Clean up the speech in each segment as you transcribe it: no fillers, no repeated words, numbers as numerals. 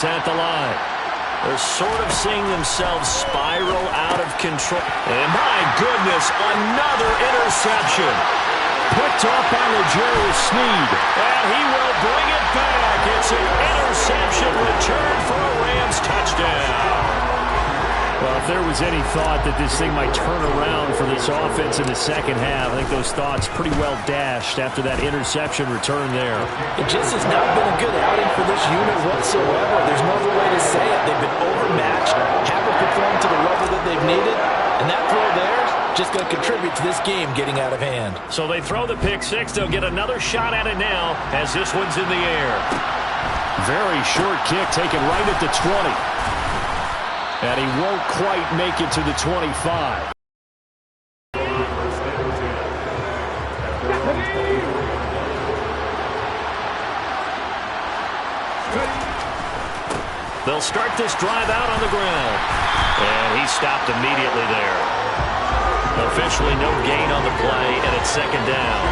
At the line. They're sort of seeing themselves spiral out of control. And my goodness, another interception. Picked off by L'Jarius Sneed. And he will bring it back. It's an interception return for a Rams touchdown. Well, if there was any thought that this thing might turn around for this offense in the second half, I think those thoughts pretty well dashed after that interception return there. It just has not been a good outing for this unit whatsoever. There's no other way to say it. They've been overmatched, haven't performed to the level that they've needed, and that throw there just going to contribute to this game getting out of hand. So they throw the pick six. They'll get another shot at it now as this one's in the air. Very short kick taken right at the 20. And he won't quite make it to the 25. They'll start this drive out on the ground. And he stopped immediately there. Officially no gain on the play, and it's second down.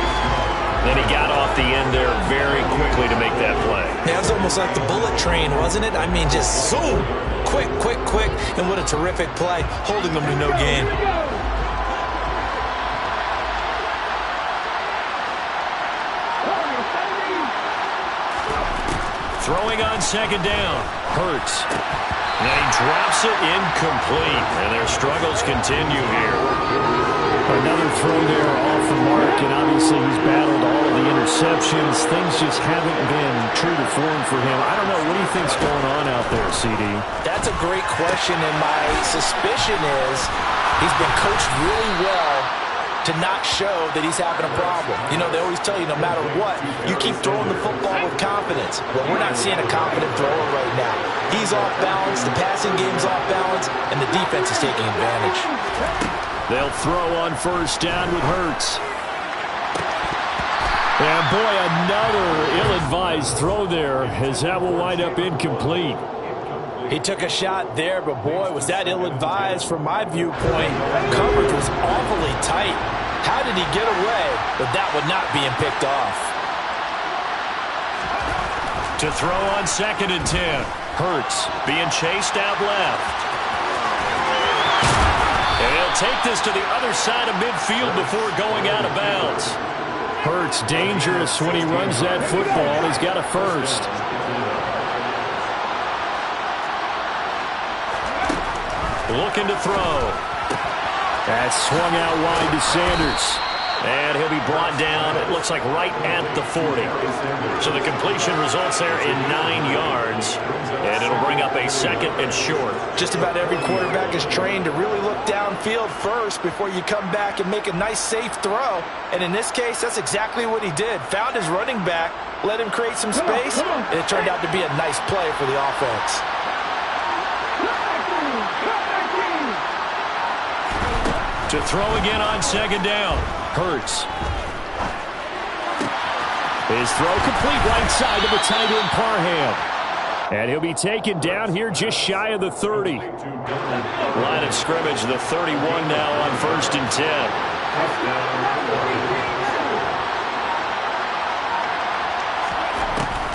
Then he got off the end there very quickly to make that play. Yeah, it was almost like the bullet train, wasn't it? I mean, just zoom. Quick, quick, quick. And what a terrific play, holding them to no gain. Throwing on second down. Hurts. And he drops it incomplete. And their struggles continue here. Another throw there off the mark, and obviously he's battled all of the interceptions. Things just haven't been true to form for him. I don't know. What do you think's going on out there, CD? That's a great question, and my suspicion is he's been coached really well to not show that he's having a problem. You know, they always tell you no matter what, you keep throwing the football with confidence. Well, we're not seeing a confident thrower right now. He's off balance, the passing game's off balance, and the defense is taking advantage. They'll throw on first down with Hurts. And boy, another ill-advised throw there, as that will wind up incomplete. He took a shot there, but boy, was that ill-advised from my viewpoint. Coverage was awfully tight. How did he get away with that one not being picked off? To throw on second and 10. Hurts being chased out left. And he'll take this to the other side of midfield before going out of bounds. Hurts dangerous when he runs that football. He's got a first. Looking to throw. That's swung out wide to Sanders. And he'll be brought down, it looks like right at the 40. So the completion results there in 9 yards. And it'll bring up a second and short. Just about every quarterback is trained to really look downfield first before you come back and make a nice, safe throw. And in this case, that's exactly what he did. Found his running back, let him create some space, and it turned out to be a nice play for the offense. To throw again on second down. Hurts. His throw complete right side to the tight end Parham. And he'll be taken down here just shy of the 30. Line of scrimmage, the 31 now on first and 10.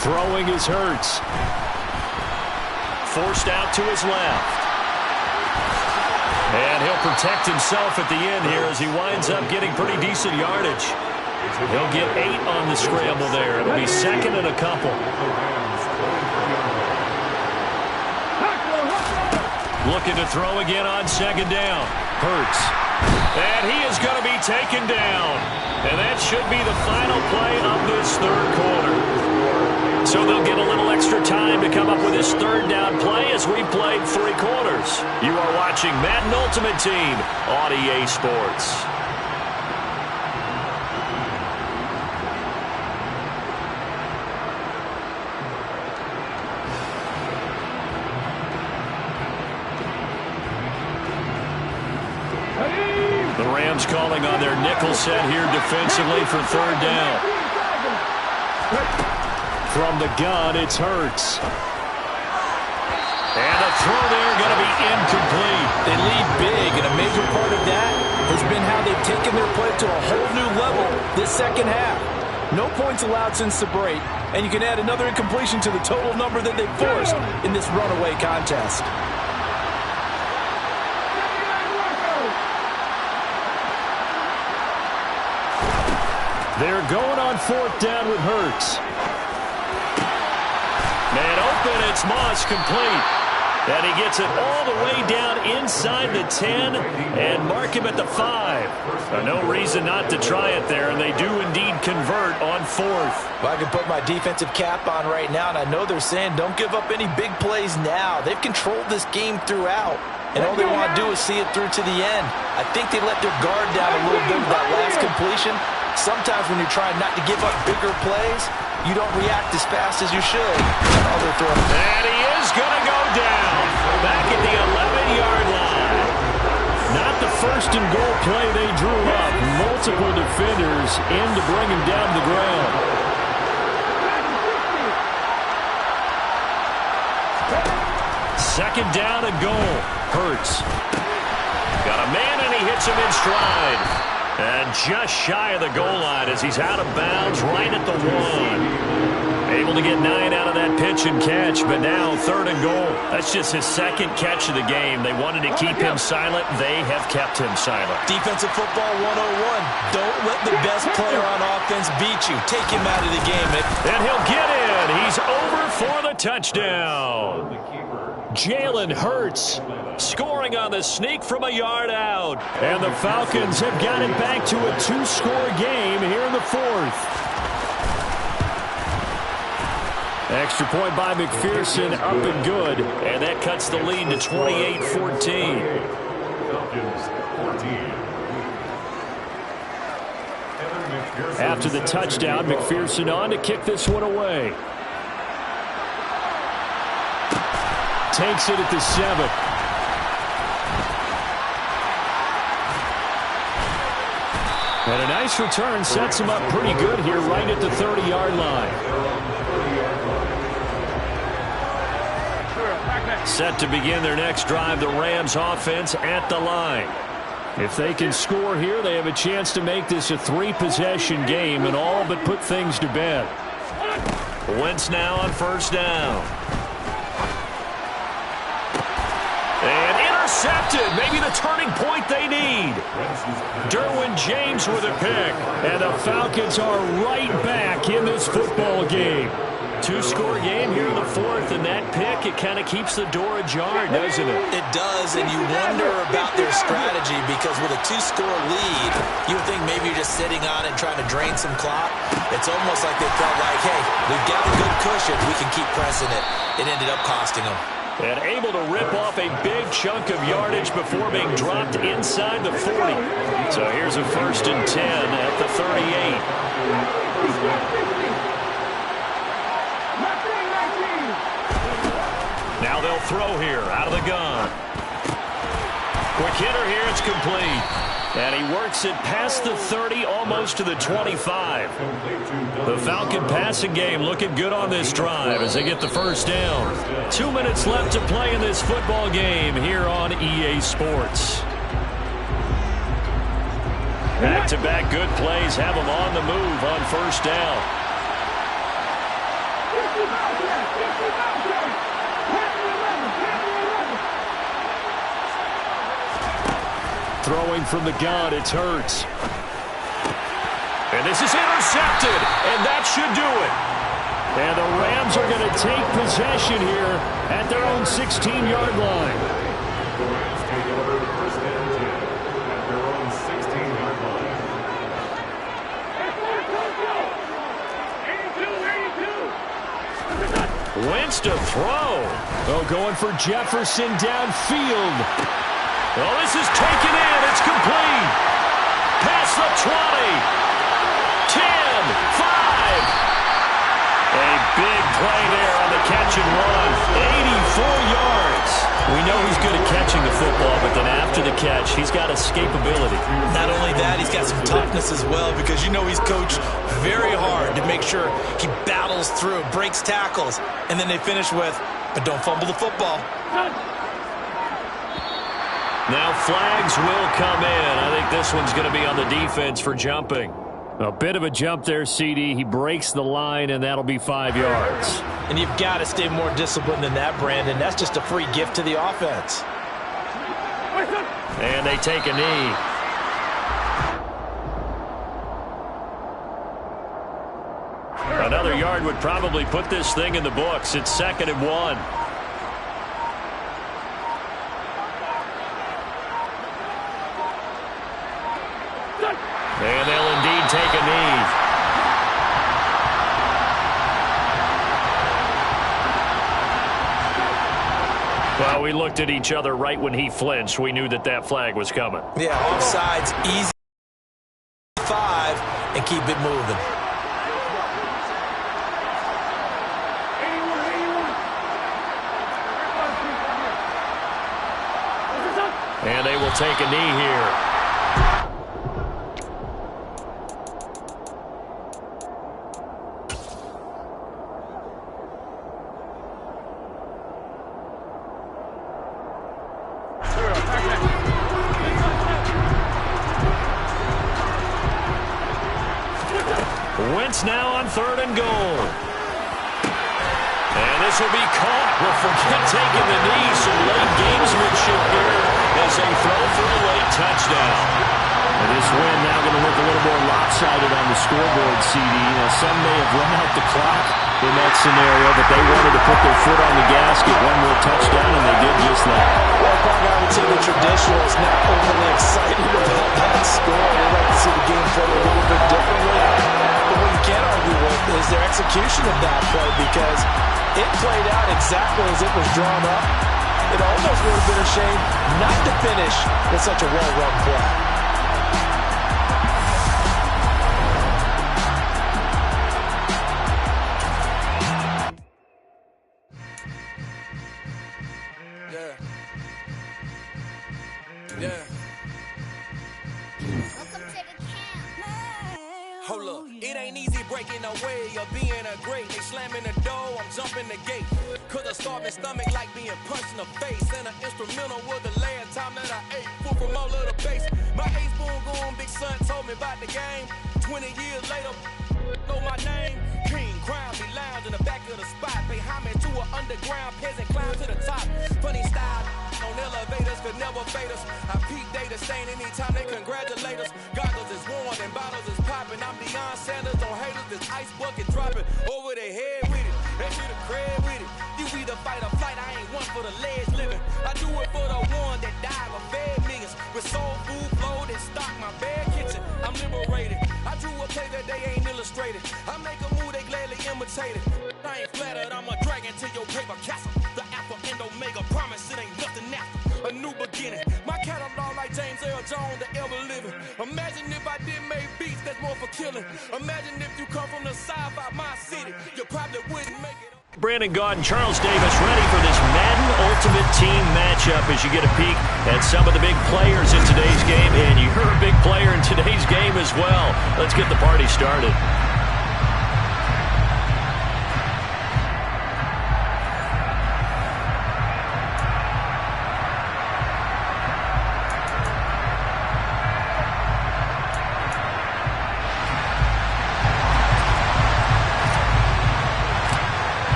Throwing is Hurts. Forced out to his left. And he'll protect himself at the end here as he winds up getting pretty decent yardage. He'll get 8 on the scramble there. It'll be second and a couple. Looking to throw again on second down. Hurts. And he is going to be taken down. And that should be the final play of this third quarter. So they'll get a little extra time to come up with this third down play as we played 3 quarters. You are watching Madden Ultimate Team on EA Sports. The Rams calling on their nickel set here defensively for third down. From the gun, it's Hurts. And a throw there going to be incomplete. They lead big, and a major part of that has been how they've taken their play to a whole new level this second half. No points allowed since the break, and you can add another incompletion to the total number that they forced in this runaway contest. They're going on 4th down with Hurts. Man open, it's Moss, complete. And he gets it all the way down inside the 10 and mark him at the 5. No reason not to try it there, and they do indeed convert on 4th. Well, I can put my defensive cap on right now, and I know they're saying don't give up any big plays now. They've controlled this game throughout, and all they want to do is see it through to the end. I think they let their guard down a little bit with that last completion. Sometimes when you're trying not to give up bigger plays, you don't react as fast as you should. Other throw. And he is going to go down back at the 11-yard line. Not the first and goal play they drew up. Multiple defenders in to bring him down to the ground. Second down and goal. Hurts. Got a man, and he hits him in stride. And just shy of the goal line as he's out of bounds right at the 1. Able to get 9 out of that pitch and catch, but now 3rd and goal. That's just his 2nd catch of the game. They wanted to keep him silent. They have kept him silent. Defensive football 101. Don't let the best player on offense beat you. Take him out of the game. And he'll get in. He's over for the touchdown. Jalen Hurts scoring on the sneak from a yard out. And the Falcons have got it back to a 2-score game here in the 4th. Extra point by McPherson, up and good. And that cuts the lead to 28-14. After the touchdown, McPherson on to kick this one away. Takes it at the 7. And a nice return sets him up pretty good here right at the 30-yard line. Set to begin their next drive, the Rams offense at the line. If they can score here, they have a chance to make this a 3-possession game and all but put things to bed. Wentz now on 1st down. And intercepted. Maybe the turning point they need. Derwin James with a pick. And the Falcons are right back in this football game. 2-score game here in the 4th, and that pick, it kind of keeps the door ajar, doesn't it? It does, and you wonder about their strategy because with a 2-score lead, you would think maybe you're just sitting on it and trying to drain some clock. It's almost like they felt like, hey, we've got a good cushion. We can keep pressing it. It ended up costing them. And able to rip off a big chunk of yardage before being dropped inside the 40. So here's a 1st and 10 at the 38. Now they'll throw here out of the gun. Quick hitter here, it's complete. And he works it past the 30, almost to the 25. The Falcon passing game looking good on this drive as they get the 1st down. 2 minutes left to play in this football game here on EA Sports. Back-to-back good plays have them on the move on 1st down. Throwing from the gun, it's Hurts. And this is intercepted, and that should do it. And the Rams are going to take possession here at their own 16-yard line. Wentz to throw. Oh, going for Jefferson downfield. Oh, this is taken in. It's complete. Past the 20. 10, 5. A big play there on the catch and run. 84 yards. We know he's good at catching the football, but then after the catch, he's got escapability. Not only that, he's got some toughness as well because you know he's coached very hard to make sure he battles through, breaks tackles, and then they finish with, but don't fumble the football. Now flags will come in. I think this one's going to be on the defense for jumping. A bit of a jump there, CD. He breaks the line, and that'll be 5 yards. And you've got to stay more disciplined than that, Brandon. That's just a free gift to the offense. And they take a knee. Another yard would probably put this thing in the books. It's 2nd and 1. And they'll indeed take a knee. Well, we looked at each other right when he flinched. We knew that that flag was coming. Yeah, offsides, easy 5, and keep it moving. And they will take a knee here. Wentz now on 3rd and goal. And this will be caught. We'll forget taking the knee. Some late gamesmanship here as they throw for a late touchdown. And this win now going to look a little more lopsided on the scoreboard, CD. Now, some may have run out the clock in that scenario, but they wanted to put their foot on the gas, get one more touchdown, and they did just that. Well, Bob, I would say the traditionalists not overly excited about that score. They'd like to see the game played a little bit differently. But what you can't argue with is their execution of that play, because it played out exactly as it was drawn up. It almost would have been a shame not to finish with such a well-run play. Hold up, it ain't easy breaking away or being a great. They slamming the door, I'm jumping the gate. Cause a starving stomach like being punched in the face. And an instrumental was the last time that I ate food from all of the base. My A-spoon goon, big son told me about the game. 20 years later, know my name. King, crown me, lounge in the back of the spot. Pay homage to an underground peasant, climb to the top. Funny style on elevators could never fade us. I peep data stain anytime they congratulate us. Goggles is worn and bottles is popping. I'm Deion Sanders on haters, this ice bucket dropping over their head with it. They should have cred with it. You either fight or flight, I ain't one for the ledge living. I do it for the one that died or fed millions. With soul food flow that stock my bad kitchen. I'm liberated. I drew a play that they ain't illustrated. I make a move, they gladly imitate it. I ain't flattered, I'm a dragon to your paper castle. The alpha and omega, promise it ain't nothing after. A new beginning. My catalog like James Earl Jones, the ever living. Imagine if I did make beats that's more for killing. Imagine if you come from the side by my city, you probably wouldn't make it. Brandon Gaudin, Charles Davis ready for this Madden Ultimate Team matchup as you get a peek at some of the big players in today's game. And you're a big player in today's game as well. Let's get the party started.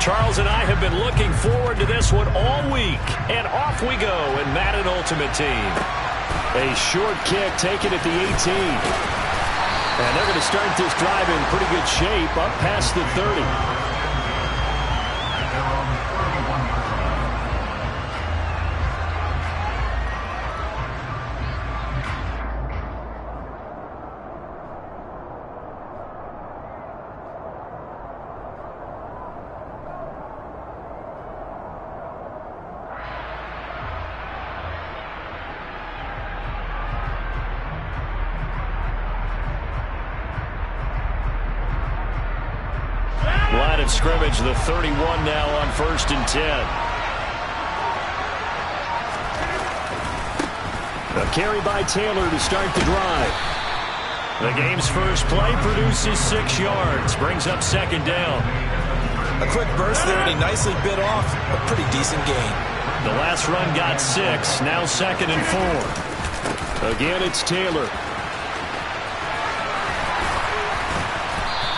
Charles and I have been looking forward to this one all week. And off we go in Madden Ultimate Team. A short kick taken at the 18. And they're going to start this drive in pretty good shape up past the 30. Line of scrimmage, the 31 now on 1st and 10. A carry by Taylor to start the drive. The game's first play produces 6 yards, brings up 2nd down. A quick burst there, and he nicely bit off a pretty decent gain. The last run got 6, now 2nd and 4. Again, it's Taylor.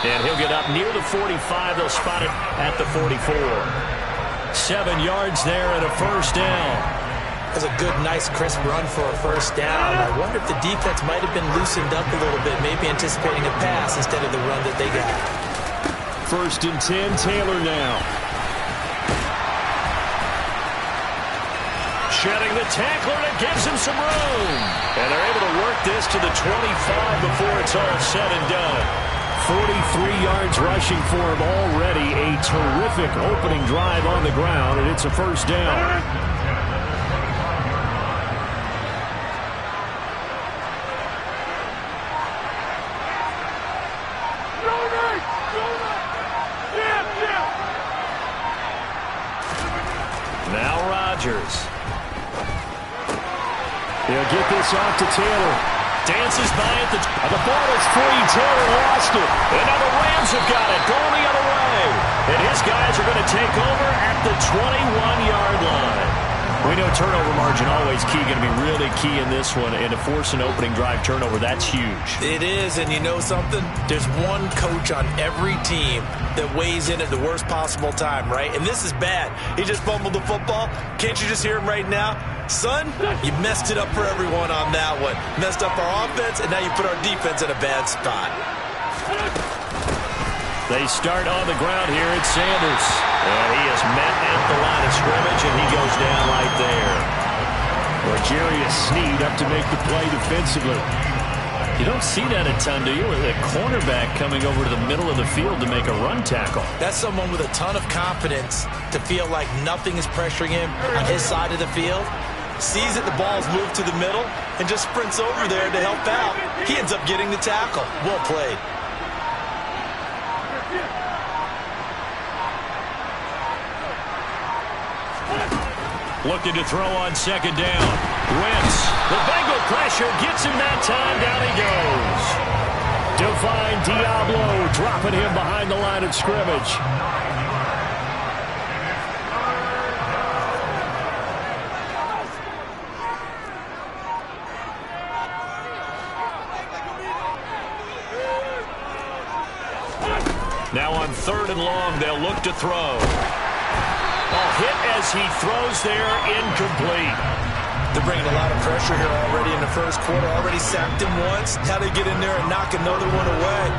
And he'll get up near the 45. They'll spot it at the 44. 7 yards there and a first down. That's a good, nice, crisp run for a first down. I wonder if the defense might have been loosened up a little bit, maybe anticipating a pass instead of the run that they got. 1st and 10, Taylor now. Shedding the tackler, and it gives him some room. And they're able to work this to the 25 before it's all said and done. 43 yards rushing for him already. A terrific opening drive on the ground, and it's a first down. Now Rodgers. He'll get this off to Taylor. Dances by it. The ball is free. Taylor lost it. And now the Rams have got it. Going the other way. And his guys are going to take over at the 21-yard line. We know turnover margin always key, going to be really key in this one. And to force an opening drive turnover, that's huge. It is, and you know something? There's one coach on every team that weighs in at the worst possible time, right? And this is bad. He just fumbled the football. Can't you just hear him right now? Son, you messed it up for everyone on that one. Messed up our offense, and now you put our defense in a bad spot. They start on the ground here. It's Sanders. And he is met at the line of scrimmage, and he goes down right there. Jarius Sneed up to make the play defensively. You don't see that a ton, do you? With a cornerback coming over to the middle of the field to make a run tackle. That's someone with a ton of confidence to feel like nothing is pressuring him on his side of the field. Sees that the ball's moved to the middle and just sprints over there to help out. He ends up getting the tackle. Well played. Looking to throw on 2nd down. Wentz. The Bengal pressure gets him that time. Down he goes. Divine Diablo dropping him behind the line of scrimmage. Now on 3rd and long, they'll look to throw. Hit as he throws there, incomplete. They're bringing a lot of pressure here already in the first quarter. Already sacked him once. Now they get in there and knock another one away.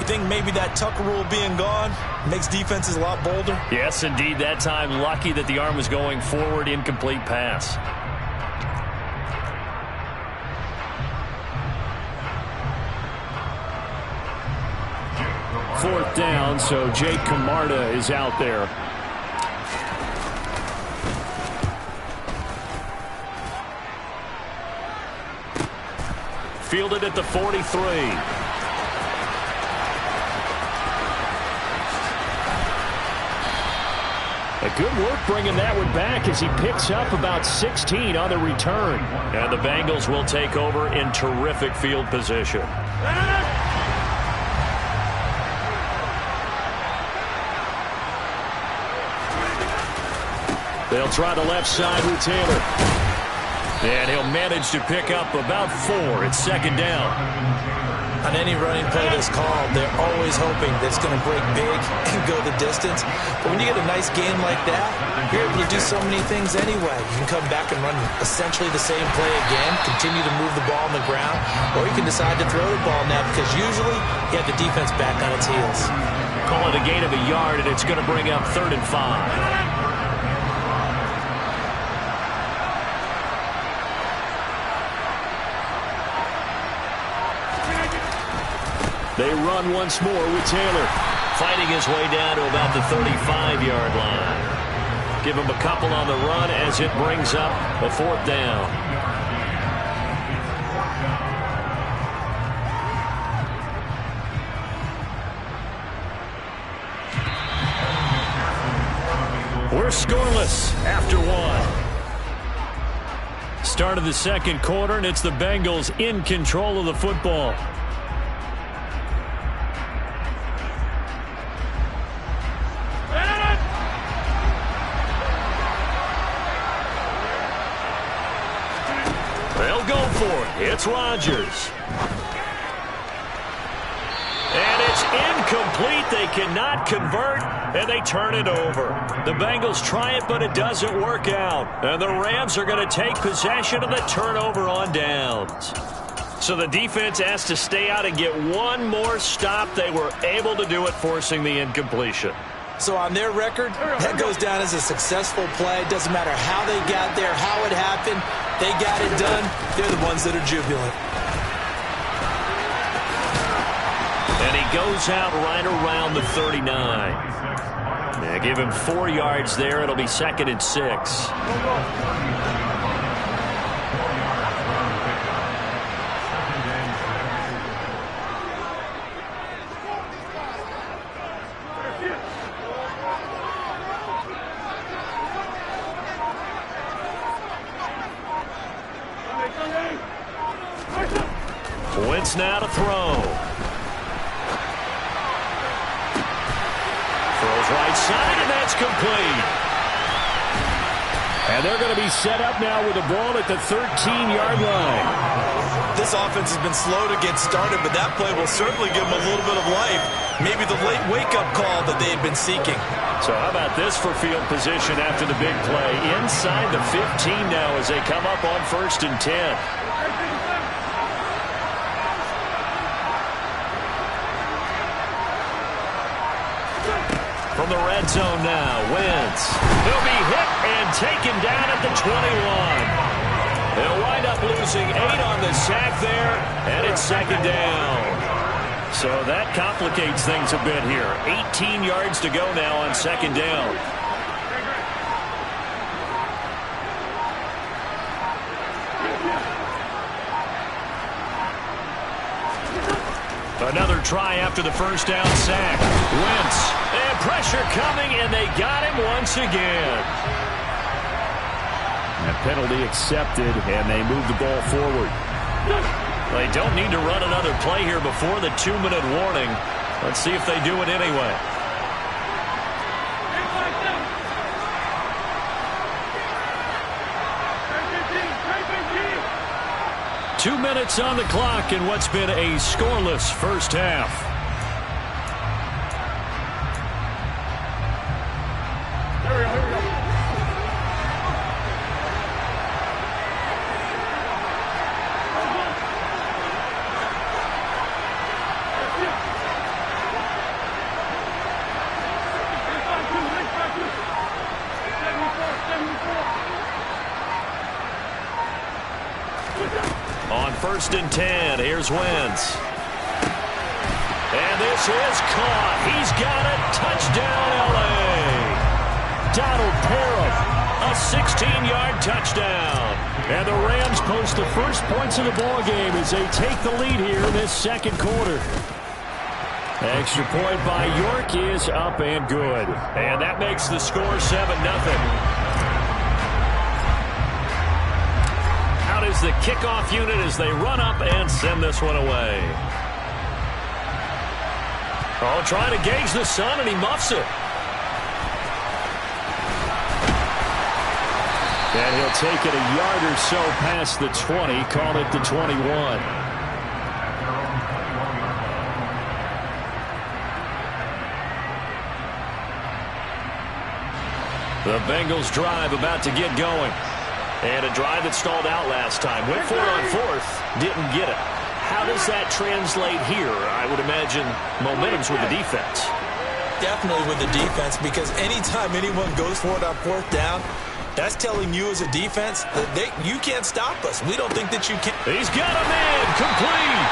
You think maybe that Tucker rule being gone makes defenses a lot bolder? Yes, indeed. That time, lucky that the arm was going forward. Incomplete pass. Fourth down, so Jake Camarda is out there. Fielded at the 43. Good work bringing that one back as he picks up about 16 on the return. And the Bengals will take over in terrific field position. They'll try the left side with Taylor. And he'll manage to pick up about 4. It's 2nd down. On any running play that's called, they're always hoping that it's going to break big and go the distance. But when you get a nice game like that, you're able to do so many things anyway. You can come back and run essentially the same play again, continue to move the ball on the ground, or you can decide to throw the ball now because usually you have the defense back on its heels. Call it a gain of a yard, and it's going to bring up 3rd and 5. They run once more with Taylor. Fighting his way down to about the 35-yard line. Give him a couple on the run as it brings up a 4th down. We're scoreless after 1. Start of the 2nd quarter, and it's the Bengals in control of the football. It's Rodgers. And it's incomplete. They cannot convert, and they turn it over. The Bengals try it, but it doesn't work out. And the Rams are going to take possession of the turnover on downs. So the defense has to stay out and get one more stop. They were able to do it, forcing the incompletion. So on their record, that goes down as a successful play. It doesn't matter how they got there, how it happened. They got it done. They're the ones that are jubilant. And he goes out right around the 39. Yeah, give him 4 yards there. It'll be 2nd and 6. Wentz now to throw. Throws right side, and that's complete. And they're going to be set up now with the ball at the 13-yard line. This offense has been slow to get started, but that play will certainly give them a little bit of life. Maybe the late wake-up call that they had been seeking. So how about this for field position after the big play? Inside the 15 now as they come up on 1st and 10. From the red zone now, Wentz. He'll be hit and taken down at the 21. They'll wind up losing 8 on the sack there, and it's 2nd down. So that complicates things a bit here. 18 yards to go now on 2nd down. Another try after the 1st down sack. Wentz, and pressure coming, and they got him once again. That penalty accepted, and they move the ball forward. They don't need to run another play here before the 2-minute warning. Let's see if they do it anyway. Two minutes on the clock in what's been a scoreless first half. On 1st and 10, here's Wentz. And this is caught. He's got it. Touchdown, L.A. Donald Parham, a 16-yard touchdown. And the Rams post the first points of the ballgame as they take the lead here in this 2nd quarter. Extra point by York is up and good. And that makes the score 7-0. Is the kickoff unit as they run up and send this one away. Oh, trying to gauge the sun, and he muffs it. And he'll take it a yard or so past the 20, call it the 21. The Bengals drive about to get going. And a drive that stalled out last time. Went for it on 4th, didn't get it. How does that translate here? I would imagine momentum's with the defense. Definitely with the defense, because anytime anyone goes for it on 4th down, that's telling you as a defense that you can't stop us. We don't think that you can. He's got a man, complete.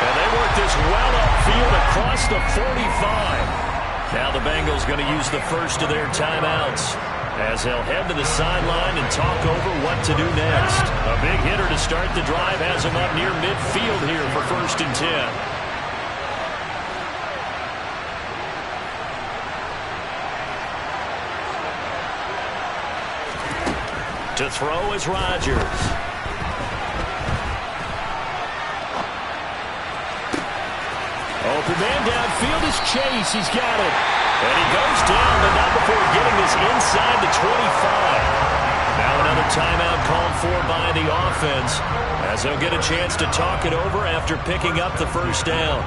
And they work this well upfield across the 45. Now the Bengals going to use the first of their timeouts, as they'll head to the sideline and talk over what to do next. A big hitter to start the drive has him up near midfield here for 1st and 10. To throw is Rodgers. Open man downfield is Chase. He's got it. And he goes down, but not before getting this inside the 25. Now another timeout called for by the offense, as they'll get a chance to talk it over after picking up the 1st down.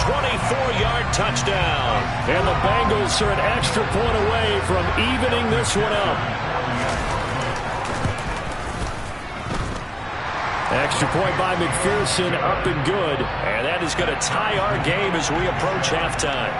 24-yard touchdown. And the Bengals are an extra point away from evening this one up. Extra point by McPherson, up and good. And that is going to tie our game as we approach halftime.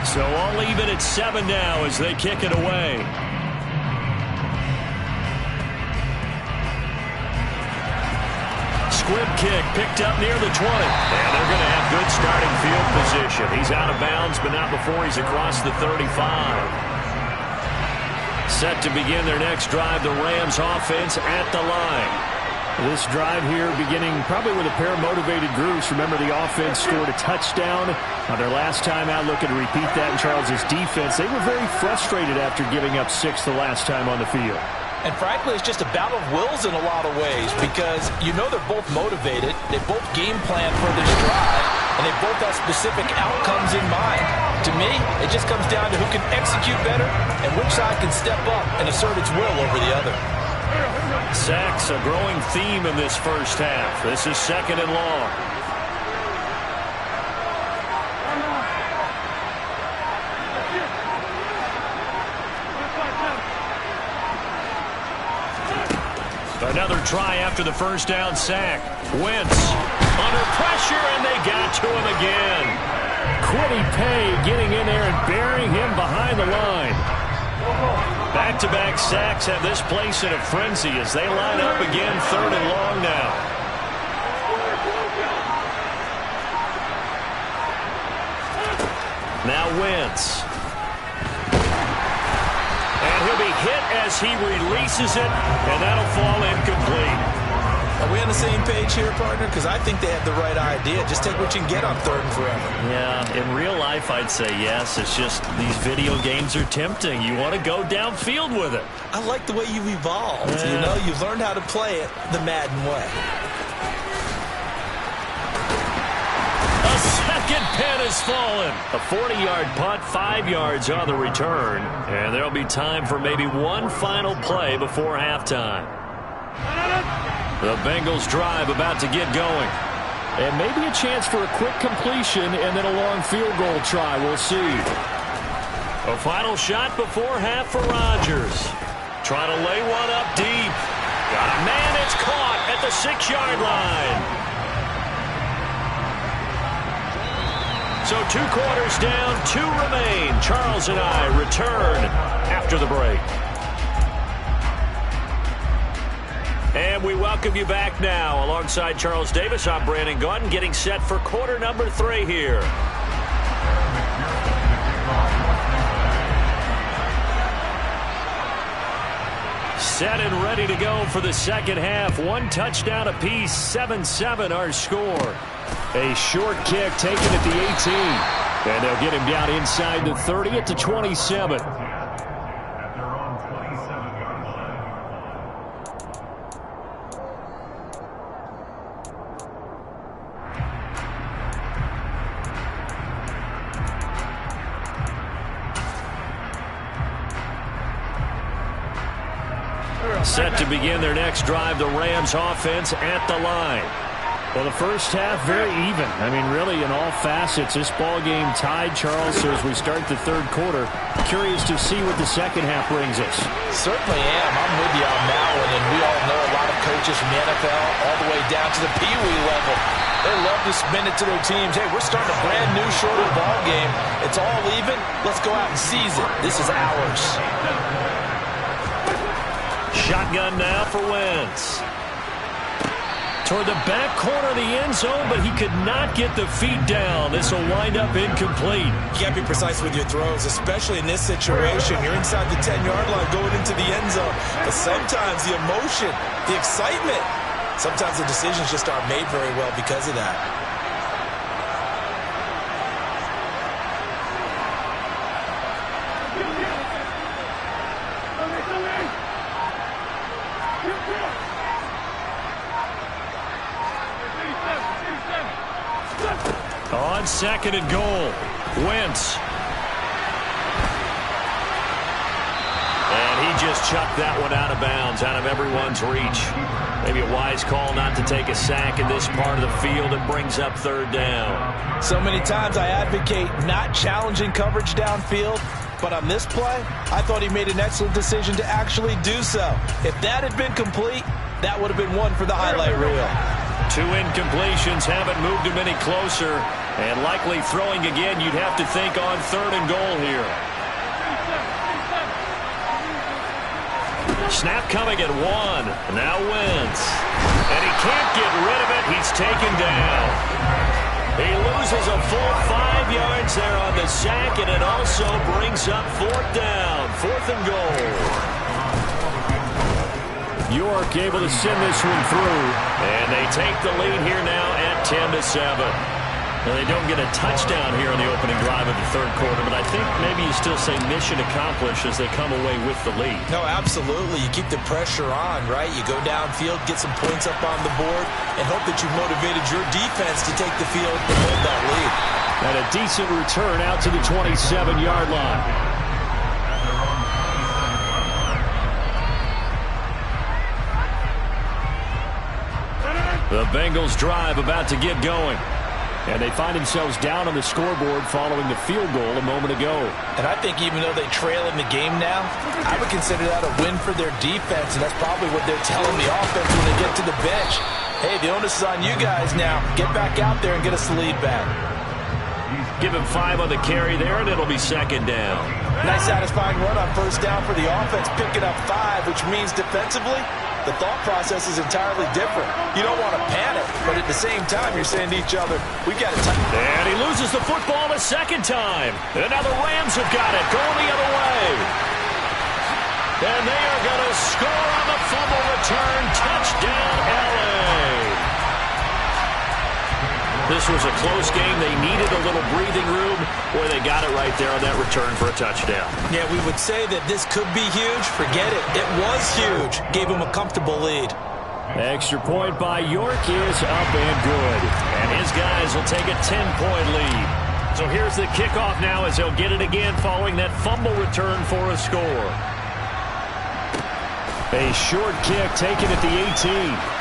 So all even at 7 now as they kick it away. Squib kick picked up near the 20. And they're going to have good starting field position. He's out of bounds, but not before he's across the 35. Set to begin their next drive, the Rams offense at the line. This drive here beginning probably with a pair of motivated groups. Remember, the offense scored a touchdown on their last time out, looking to repeat that in Charles's defense. They were very frustrated after giving up 6 the last time on the field. And frankly, it's just a battle of wills in a lot of ways because you know they're both motivated. They both game plan for this drive, and they both have specific outcomes in mind. To me, it just comes down to who can execute better and which side can step up and assert its will over the other. Sacks, a growing theme in this first half. This is 2nd and long. Another try after the first down sack. Wentz under pressure, and they got to him again. Quiddy Pay getting in there and burying him behind the line. Back-to-back sacks have this place in a frenzy as they line up again 3rd and long now. Now Wentz. And he'll be hit as he releases it, and that'll fall incomplete. Are we on the same page here, partner? Because I think they have the right idea. Just take what you can get on 3rd and forever. Yeah, in real life, I'd say yes. It's just these video games are tempting. You want to go downfield with it. I like the way you've evolved. Yeah. You know, you've learned how to play it the Madden way. A second pin has fallen. A 40-yard punt, 5 yards on the return. And there'll be time for maybe one final play before halftime. The Bengals drive about to get going. And maybe a chance for a quick completion and then a long field goal try. We'll see. A final shot before half for Rodgers. Trying to lay one up deep. Got a man, it's caught at the 6-yard line. So 2 quarters down, 2 remain. Charles and I return after the break. And we welcome you back now. Alongside Charles Davis, I'm Brandon Gaudin, getting set for quarter number 3 here. Set and ready to go for the second half. 1 touchdown apiece, 7-7 our score. A short kick taken at the 18. And they'll get him down inside the 30 at the 27. Set to begin their next drive, the Rams offense at the line. Well, the first half, very even. I mean, really, in all facets, this ball game tied, Charles. So as we start the 3rd quarter, curious to see what the second half brings us. Certainly am. I'm with you on that one. And we all know a lot of coaches from the NFL all the way down to the Pee Wee level. They love to spin it to their teams. Hey, we're starting a brand new, shorter ball game. It's all even. Let's go out and seize it. This is ours. Shotgun now for Wentz. Toward the back corner of the end zone, but he could not get the feet down. This will wind up incomplete. You can't be precise with your throws, especially in this situation. You're inside the 10-yard line going into the end zone. But sometimes the emotion, the excitement, sometimes the decisions just aren't made very well because of that. On 2nd and goal, Wentz. just chucked that one out of bounds, out of everyone's reach. Maybe a wise call not to take a sack in this part of the field. It brings up third down. So many times I advocate not challenging coverage downfield, but on this play, I thought he made an excellent decision to actually do so. If that had been complete, that would have been one for the highlight reel. 2 incompletions haven't moved him any closer, and likely throwing again, you'd have to think on 3rd and goal here. Snap coming at 1. Now Wentz. And he can't get rid of it. He's taken down. He loses a full 5 yards there on the sack, and it also brings up 4th down. 4th and goal. York able to send this one through. And they take the lead here now at 10-7. Now, they don't get a touchdown here in the opening drive of the 3rd quarter, but I think maybe you still say mission accomplished as they come away with the lead. No, absolutely. You keep the pressure on, right? You go downfield, get some points up on the board, and hope that you've motivated your defense to take the field and hold that lead. And a decent return out to the 27-yard line. The Bengals drive about to get going. And they find themselves down on the scoreboard following the field goal a moment ago. And I think even though they trail in the game now, I would consider that a win for their defense, and that's probably what they're telling the offense when they get to the bench. Hey, the onus is on you guys now. Get back out there and get us the lead back. Give him 5 on the carry there, and it'll be 2nd down. Nice satisfying run on 1st down for the offense, picking up 5, which means defensively, the thought process is entirely different. You don't want to panic, but at the same time, you're saying to each other, we've got to... And he loses the football a 2nd time. And now the Rams have got it, going the other way. And they are going to score on the fumble return. Touchdown, L.A. This was a close game. They needed a little breathing room, where they got it right there on that return for a touchdown. Yeah, we would say that this could be huge. Forget it. It was huge. Gave him a comfortable lead. Extra point by York is up and good. And his guys will take a 10-point lead. So here's the kickoff now as they'll get it again following that fumble return for a score. A short kick taken at the 18.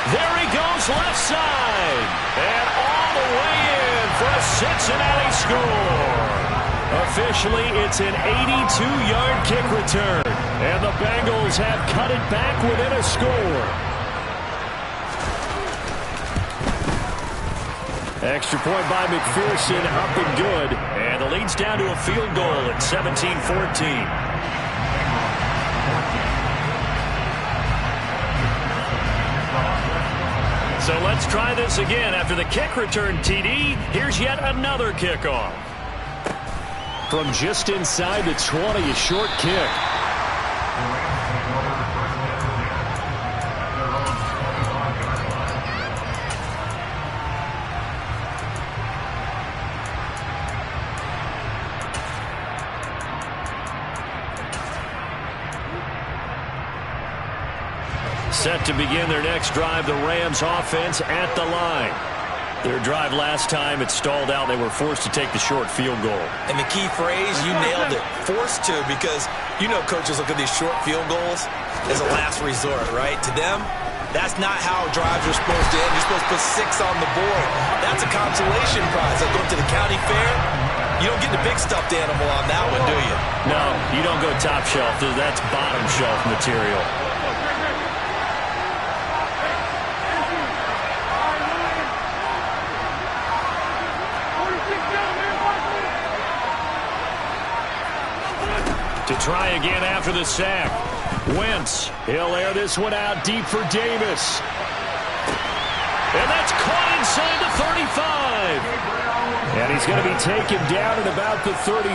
There he goes left side. And all the way in for a Cincinnati score. Officially, it's an 82-yard kick return. And the Bengals have cut it back within a score. Extra point by McPherson, up and good. And the lead's down to a field goal at 17-14. So let's try this again. After the kick return, TD, here's yet another kickoff. From just inside the 20, a short kick. Set to begin their next drive, the Rams offense at the line. Their drive last time, it stalled out. They were forced to take the short field goal. And the key phrase, you nailed it, forced to, because you know coaches look at these short field goals as a last resort, right? To them, that's not how drives are supposed to end. You're supposed to put 6 on the board. That's a consolation prize. Like going to the county fair, you don't get the big stuffed animal on that one, do you? No, you don't go top shelf. That's bottom shelf material. To try again after the sack. Wentz, he'll air this one out deep for Davis. And that's caught inside the 35. And he's going to be taken down at about the 33.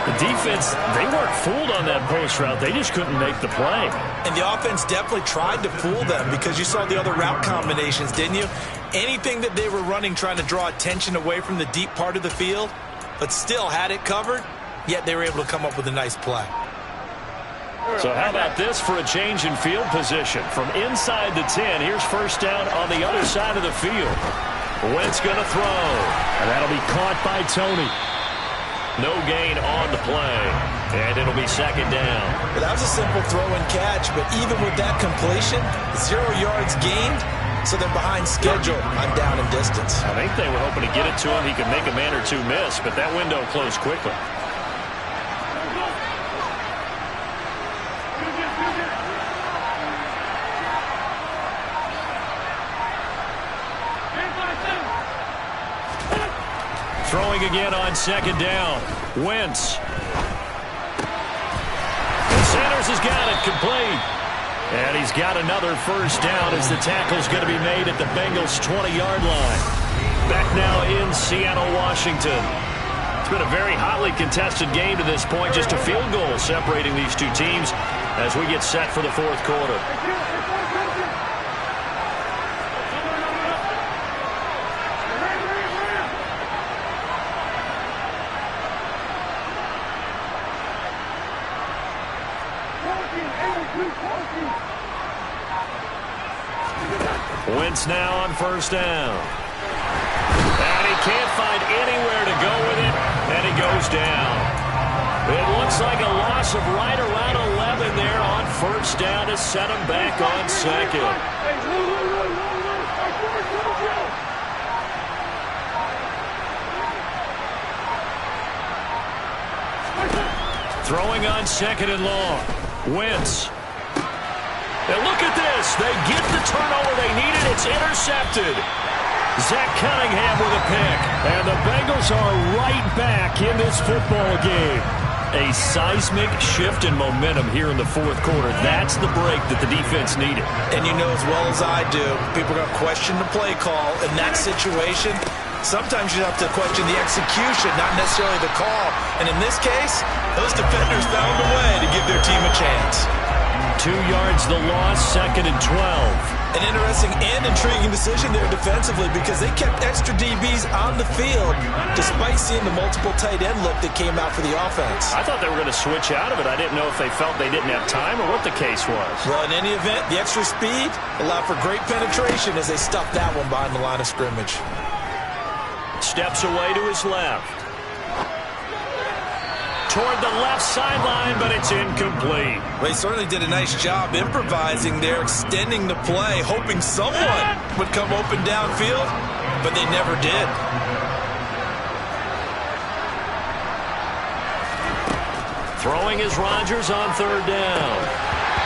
The defense, they weren't fooled on that post route. They just couldn't make the play. And the offense definitely tried to fool them because you saw the other route combinations, didn't you? Anything that they were running trying to draw attention away from the deep part of the field, but still had it covered, yet they were able to come up with a nice play. So how about this for a change in field position? From inside the 10, here's first down on the other side of the field. Wentz going to throw. And that'll be caught by Tony. No gain on the play. And it'll be second down. That was a simple throw and catch, but even with that completion, 0 yards gained, so they're behind schedule on down and distance. I think they were hoping to get it to him. He could make a man or two miss, but that window closed quickly. Throwing again on second down. Wentz. And Sanders has got it complete. And he's got another first down as the tackle's going to be made at the Bengals' 20-yard line. Back now in Seattle, Washington. It's been a very hotly contested game to this point. Just a field goal separating these two teams as we get set for the fourth quarter. Wentz now on first down. And he can't find anywhere to go with it, and he goes down. It looks like a loss of right around 11 there on first down to set him back on second. Throwing on second and long. Wentz. And look at this. They get the turnover they needed. It's intercepted. Zach Cunningham with a pick. And the Bengals are right back in this football game. A seismic shift in momentum here in the fourth quarter. That's the break that the defense needed. And you know as well as I do, people are going to question the play call in that situation. Sometimes you have to question the execution, not necessarily the call. And in this case, those defenders found a way to give their team a chance. 2 yards the loss, second and 12. An interesting and intriguing decision there defensively because they kept extra DBs on the field despite seeing the multiple tight end look that came out for the offense. I thought they were going to switch out of it. I didn't know if they felt they didn't have time or what the case was. Well, in any event, the extra speed allowed for great penetration as they stuffed that one behind the line of scrimmage. Steps away to his left. Toward the left sideline, but it's incomplete. Well, he certainly did a nice job improvising there, extending the play, hoping someone would come open downfield, but they never did. Throwing is Rodgers on third down.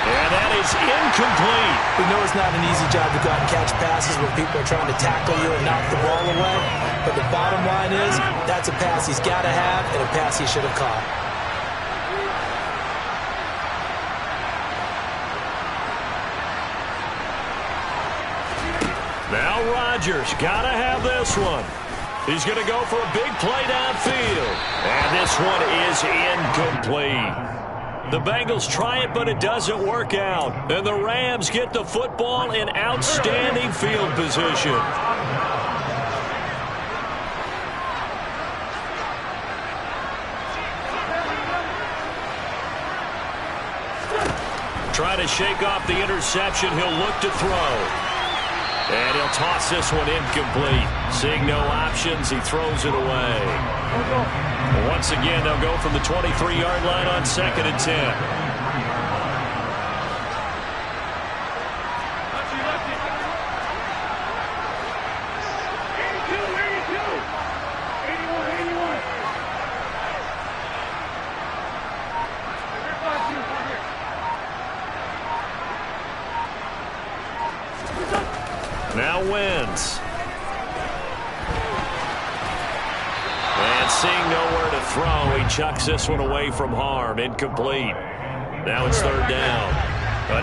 And that is incomplete. We know it's not an easy job to go out and catch passes when people are trying to tackle you and knock the ball away. But the bottom line is, that's a pass he's got to have and a pass he should have caught. Now Rodgers got to have this one. He's going to go for a big play downfield. And this one is incomplete. The Bengals try it, but it doesn't work out. And the Rams get the football in outstanding field position. Try to shake off the interception. He'll look to throw. And he'll toss this one incomplete. Seeing no options, he throws it away. Once again, they'll go from the 23-yard line on second and 10. Now Wentz. And seeing nowhere to throw, he chucks this one away from harm. Incomplete. Now it's third down.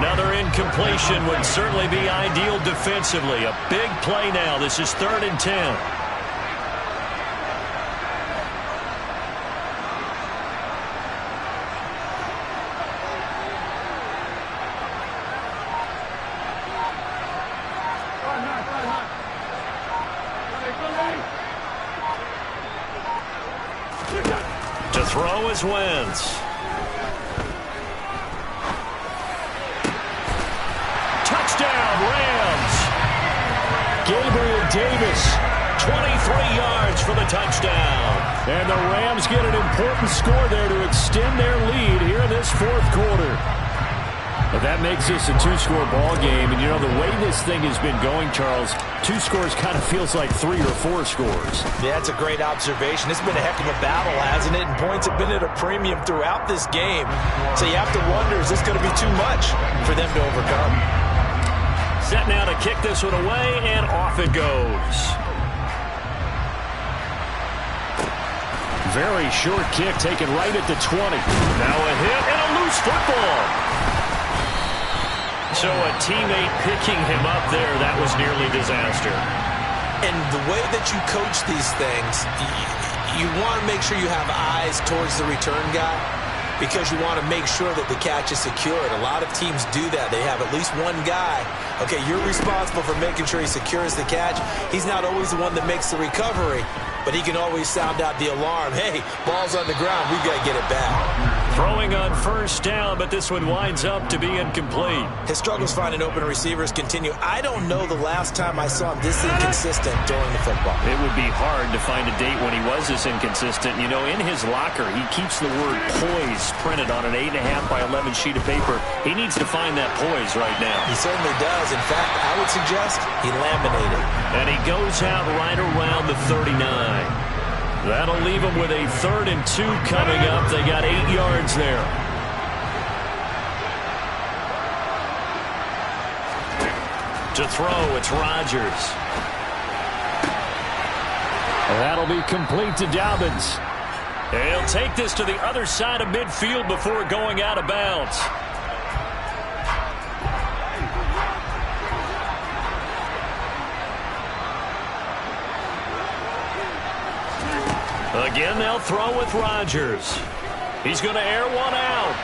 Another incompletion would certainly be ideal defensively. A big play now. This is third and 10. To throw is Wentz. Touchdown, Rams. Gabriel Davis 23 yards for the touchdown. And the Rams get an important score there to extend their lead here in this fourth quarter. But that makes this a two-score ball game. And, you know, the way this thing has been going, Charles, two scores kind of feels like 3 or 4 scores. Yeah, that's a great observation. It's been a heck of a battle, hasn't it? And points have been at a premium throughout this game. So you have to wonder, is this going to be too much for them to overcome? Set now to kick this one away, and off it goes. Very short kick taken right at the 20. Now a hit and a loose football. So a teammate picking him up there, that was nearly disaster. And the way that you coach these things, you want to make sure you have eyes towards the return guy because you want to make sure that the catch is secured. A lot of teams do that. They have at least one guy. Okay, you're responsible for making sure he secures the catch. He's not always the one that makes the recovery, but he can always sound out the alarm. Hey, ball's on the ground. We've got to get it back. Throwing on first down, but this one winds up to be incomplete. His struggles finding open receivers continue. I don't know the last time I saw him this inconsistent during the football. It would be hard to find a date when he was this inconsistent. You know, in his locker, he keeps the word poise printed on an 8.5 by 11 sheet of paper. He needs to find that poise right now. He certainly does. In fact, I would suggest he laminated. And he goes out right around the 39. That'll leave them with a 3rd and 2 coming up. They got 8 yards there. To throw, it's Rodgers. That'll be complete to Dobbins. He'll take this to the other side of midfield before going out of bounds. Again, they'll throw with Rodgers. He's going to air one out.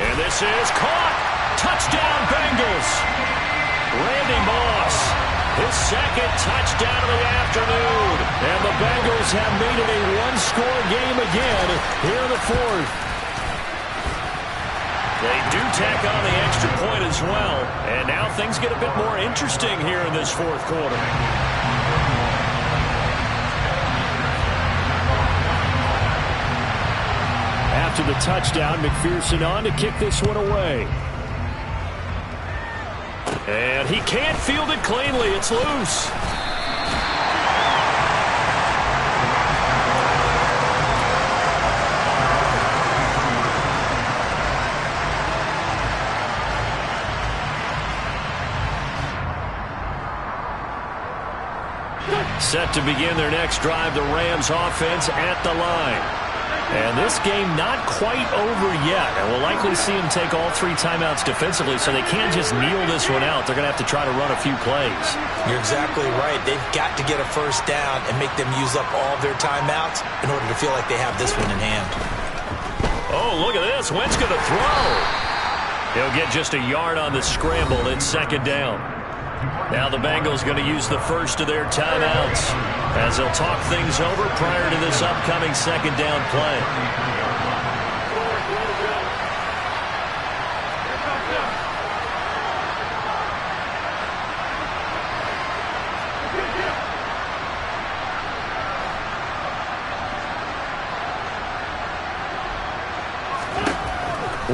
And this is caught. Touchdown, Bengals. Randy Moss, his 2nd touchdown of the afternoon. And the Bengals have made it a one-score game again here in the 4th. They do tack on the extra point as well. And now things get a bit more interesting here in this 4th quarter. After the touchdown, McPherson on to kick this one away. And he can't field it cleanly. It's loose. Set to begin their next drive, the Rams offense at the line. And this game not quite over yet. And we'll likely see them take all 3 timeouts defensively, so they can't just kneel this one out. They're going to have to try to run a few plays. You're exactly right. They've got to get a first down and make them use up all of their timeouts in order to feel like they have this one in hand. Oh, look at this. Wentz going to throw. He'll get just a yard on the scramble. It's 2nd down. Now the Bengals going to use the first of their timeouts as they'll talk things over prior to this upcoming 2nd down play.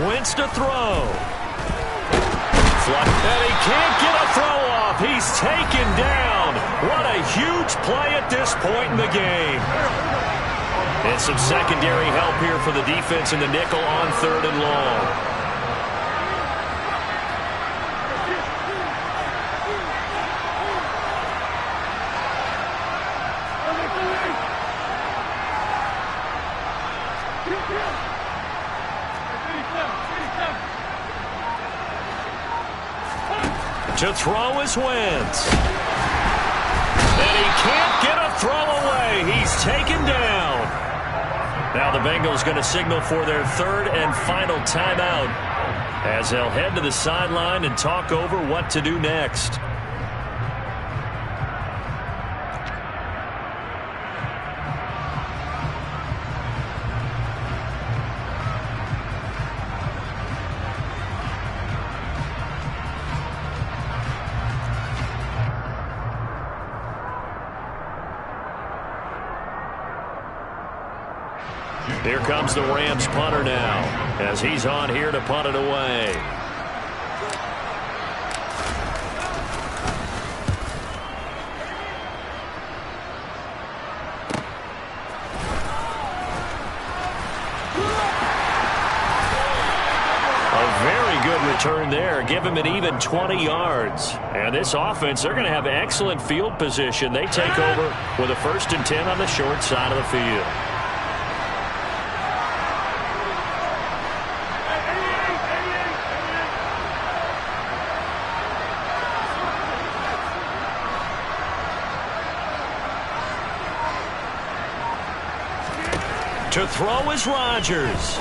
Wentz to throw. And he can't get a throw off. He's taken down. What a huge play at this point in the game. And some secondary help here for the defense in the nickel on 3rd and long. To throw is Wentz. And he can't get a throw away. He's taken down. Now the Bengals going to signal for their 3rd and final timeout as they'll head to the sideline and talk over what to do next. Here comes the Rams punter now, as he's on here to punt it away. Return there, give him an even 20 yards. And this offense, they're going to have excellent field position. They take over with a 1st and 10 on the short side of the field. To throw is Rodgers.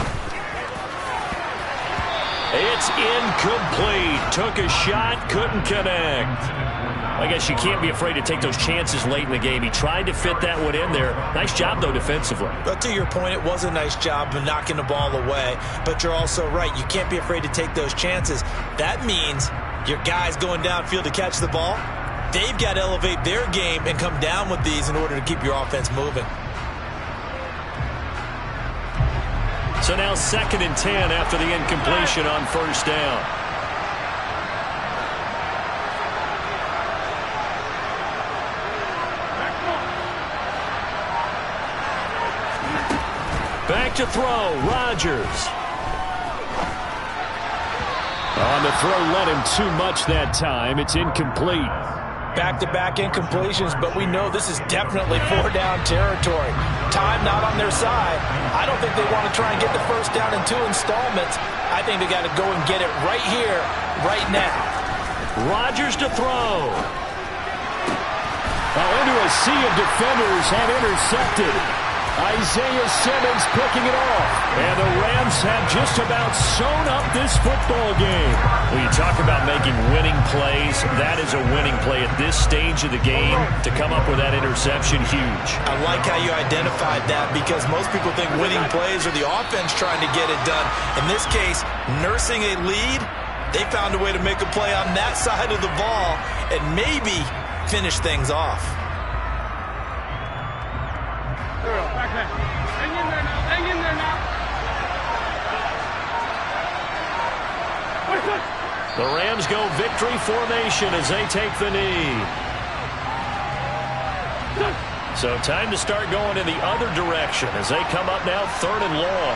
It's incomplete. Took a shot, couldn't connect. I guess you can't be afraid to take those chances late in the game. He tried to fit that one in there. Nice job, though, defensively. But to your point, it was a nice job of knocking the ball away. But you're also right. You can't be afraid to take those chances. That means your guys going downfield to catch the ball, they've got to elevate their game and come down with these in order to keep your offense moving. So now 2nd and 10 after the incompletion on 1st down. Back to throw, Rodgers. On the throw, let him too much that time. It's incomplete. Back-to-back incompletions, but we know this is definitely 4-down territory. Time not on their side. I don't think they want to try and get the 1st down in 2 installments. I think they got to go and get it right here, right now. Rodgers to throw. Into a sea of defenders have intercepted. Isaiah Simmons picking it off. And the Rams have just about sewn up this football game. When you talk about making winning plays, that is a winning play at this stage of the game. To come up with that interception, huge. I like how you identified that, because most people think winning plays are the offense trying to get it done. In this case, nursing a lead, they found a way to make a play on that side of the ball and maybe finish things off. The Rams go victory formation as they take the knee. So time to start going in the other direction as they come up now 3rd and long.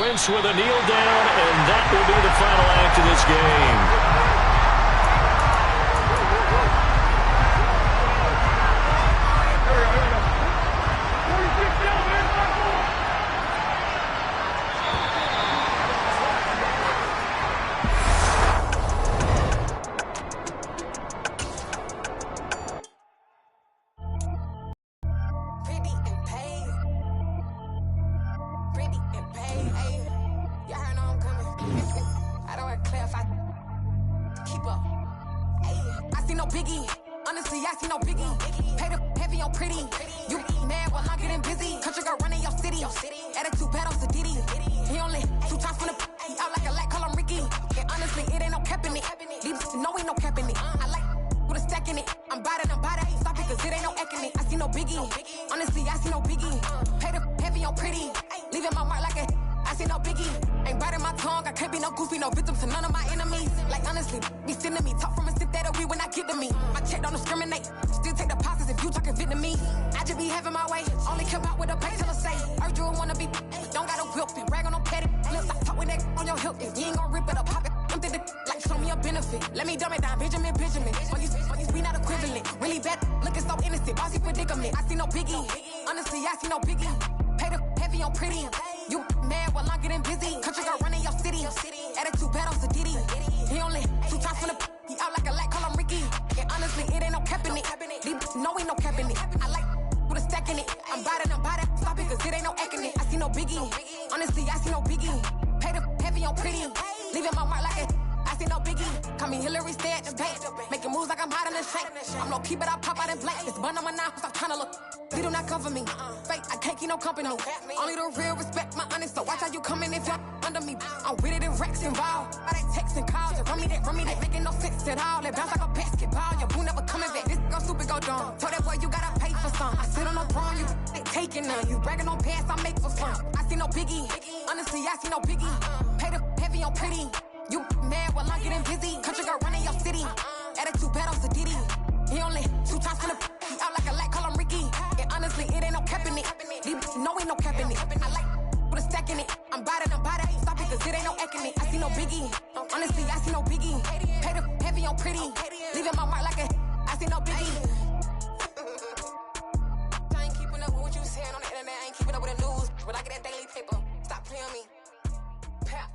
Wentz with a kneel down, and that will be the final act of this game. Making no sense at all. It bounce like a basketball. Your boo never coming back. This go stupid, go dumb. Told that boy you gotta pay some. I sit on the throne, you taking none. You bragging on past, I make for fun. I see no biggie. Honestly, I see no biggie. Pay the heavy on pretty. You mad while I'm getting busy. Country girl running your city. Attitude bad on Diddy. He only 2 times from the he out like a light, call him Ricky. And honestly, it ain't no cap in it. These no ain't no cap in it. I like with a stack in it. I'm about it. Stop it, cause it ain't no acting it. I see no biggie. Honestly, I see no biggie. Pay the heavy on pretty. Leaving my mark like a I see no biggie. I ain't keeping up with what you saying on the internet. I ain't keeping up with the news. But I get that daily paper. Stop playing me. Pap.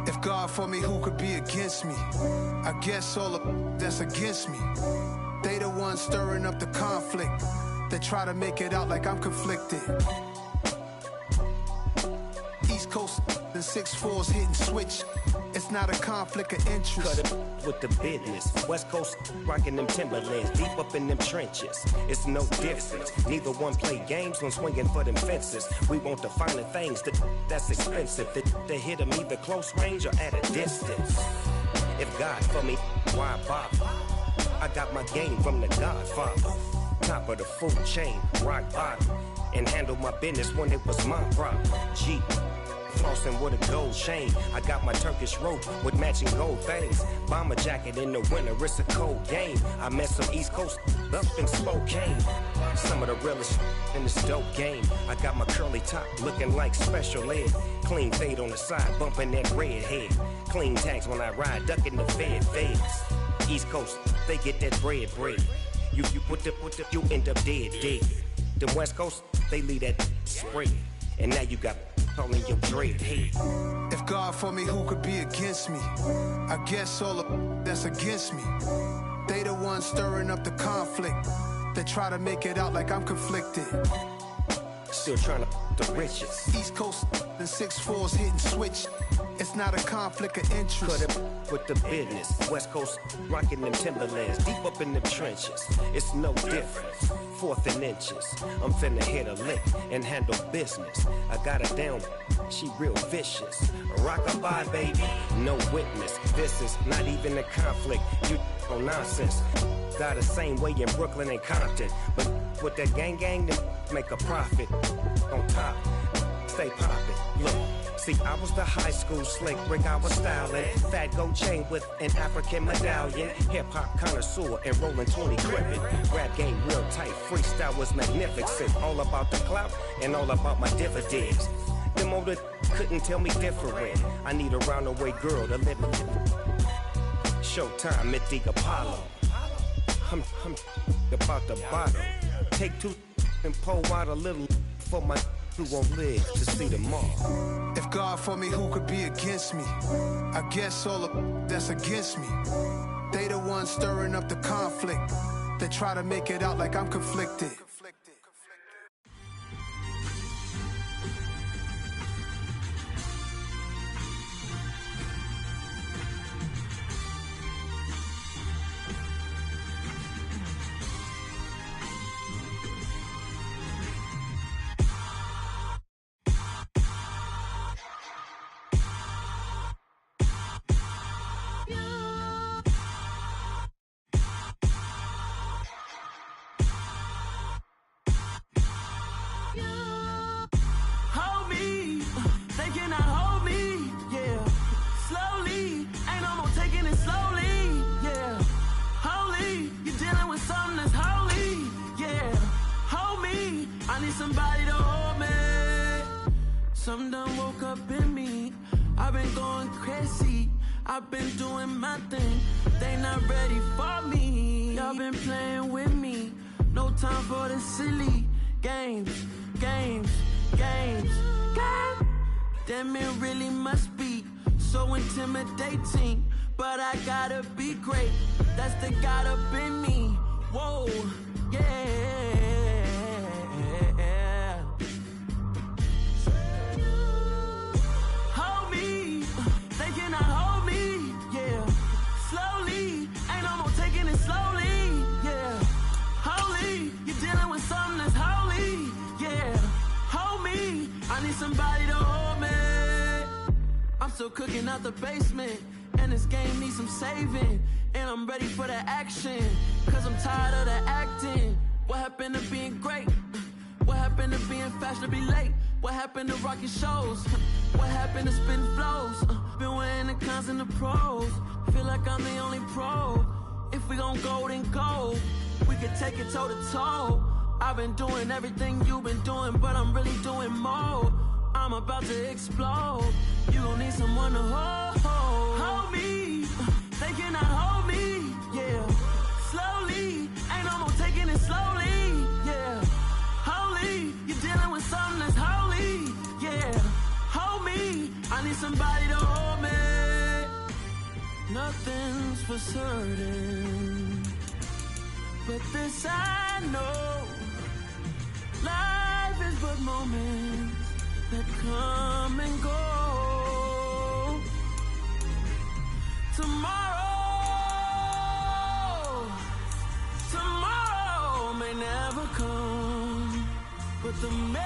If God for me, who could be against me? I guess all of that's against me. They the ones stirring up the conflict. They try to make it out like I'm conflicted. East Coast and 6'4's hitting switch. It's not a conflict of interest. Cut it with the business. West Coast rocking them Timberlands, deep up in them trenches. It's no difference. Neither one play games when swinging for them fences. We want the finer things that's expensive. They hit them either close range or at a distance. If God for me, why bother? I got my game from the Godfather. Top of the food chain, rock bottom. And handle my business when it was my problem. G. Flossing with a gold chain. I got my Turkish rope with matching gold things. Bomber jacket in the winter, it's a cold game. I met some East Coast up in Spokane. Some of the realest in this dope game. I got my curly top looking like special ed. Clean fade on the side, bumping that red head. Clean tags when I ride, ducking the feds. East Coast, they get that bread. You you end up dead. The West Coast, they leave that spray. And now you got calling your dread head. If God for me, who could be against me? I guess all of that's against me. They the ones stirring up the conflict. They try to make it out like I'm conflicted. Still trying to the riches. East Coast and 6'4's hitting switch. It's not a conflict of interest. Cut it with the business. West Coast rocking them Timberlands, deep up in them trenches. It's no difference. 4th and inches. I'm finna hit a lick and handle business. I got her down, she real vicious. Rock-a-bye, baby, no witness. This is not even a conflict. You on nonsense. Got the same way in Brooklyn and Compton. But with that gang, then make a profit. On top, stay poppin'. Look. See, I was the high school slick Rick, I was styling. Fat gold chain with an African medallion. Hip-hop connoisseur and rolling 20 gripping. Rap game real tight, freestyle was magnificent. All about the clout and all about my dividends. Them older couldn't tell me different. I need a roundaway girl to live in. Showtime at the Apollo. I'm about the bottom. Take 2 and pour out a little for my who won't live to see tomorrow. If God for me, who could be against me? I guess all of that's against me. They the ones stirring up the conflict. They try to make it out like I'm conflicted. Somebody to hold me. Something done woke up in me. I've been going crazy. I've been doing my thing. They not ready for me. Y'all been playing with me. No time for the silly games. Damn, it really must be so intimidating. But I gotta be great. That's the God up in me. Whoa, yeah. Slowly, yeah. Holy, you're dealing with something that's holy. somebody to hold me. I'm still cooking out the basement, and this game needs some saving. And I'm ready for the action, cause I'm tired of the acting. What happened to being great? What happened to being fashionably late? What happened to rocking shows? What happened to spitting flows? Been wearing the cons and the pros. Feel like I'm the only pro. If we gon' go, then go. We can take it toe to toe. I've been doing everything you've been doing, but I'm really doing more. I'm about to explode. You gon' need someone to hold me. They cannot hold me, yeah. Slowly, ain't no more taking it slowly, yeah. Holy, you're dealing with something that's holy, yeah. Hold me, I need somebody to hold me. Nothing's for certain, but this I know. Life is but moments that come and go. Tomorrow may never come, but the memories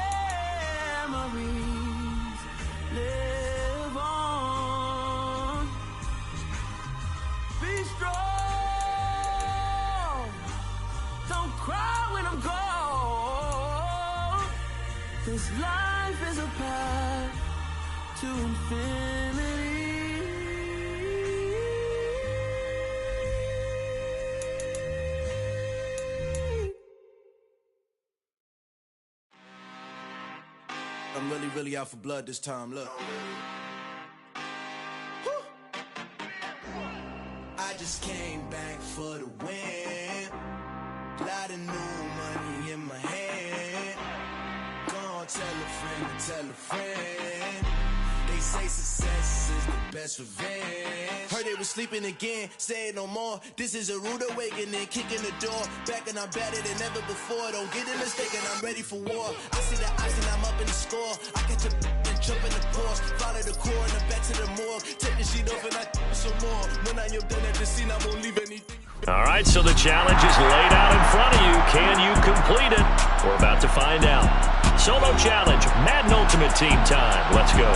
live on. Be strong, don't cry when I'm gone. This life is a path to infinity. I'm really out for blood this time, look. Woo. I just came back for the win. Lot of new money in my hand. Gonna tell a friend to tell a friend. They say success is the best revenge. Heard they was sleeping again, say it no more. This is a rude awakening, kicking the door. Back and I'm better than ever before. Don't get it mistaken, I'm ready for war. I see the ice and I'm up in the score. I catch a and jump in the course. Follow the core and the back to the morgue. Take the sheet off and I some more. When I am done at the scene, I won't leave anything. All right, so the challenge is laid out in front of you. Can you complete it? We're about to find out. Solo challenge, Madden Ultimate Team time. Let's go.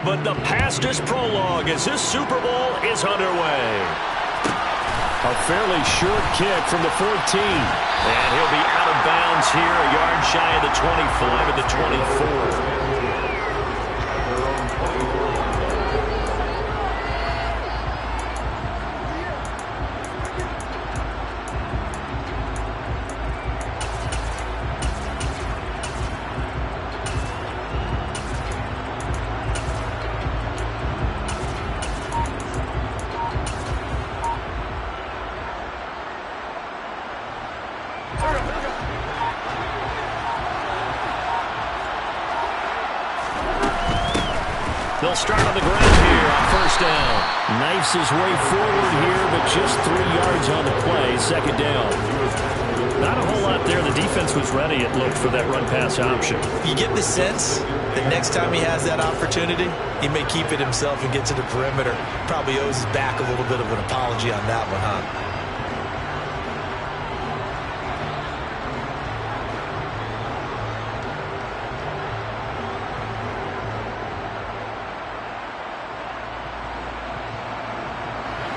But the pastors prologue as this Super Bowl is underway. A fairly short kick from the 14. And he'll be out of bounds here, a yard shy of the 25 of the 24. They'll start on the ground here on first down. Knifes his way forward here, but just 3 yards on the play. Second down. Not a whole lot there. The defense was ready, it looked, for that run-pass option. You get the sense that next time he has that opportunity, he may keep it himself and get to the perimeter. Probably owes his back a little bit of an apology on that one, huh?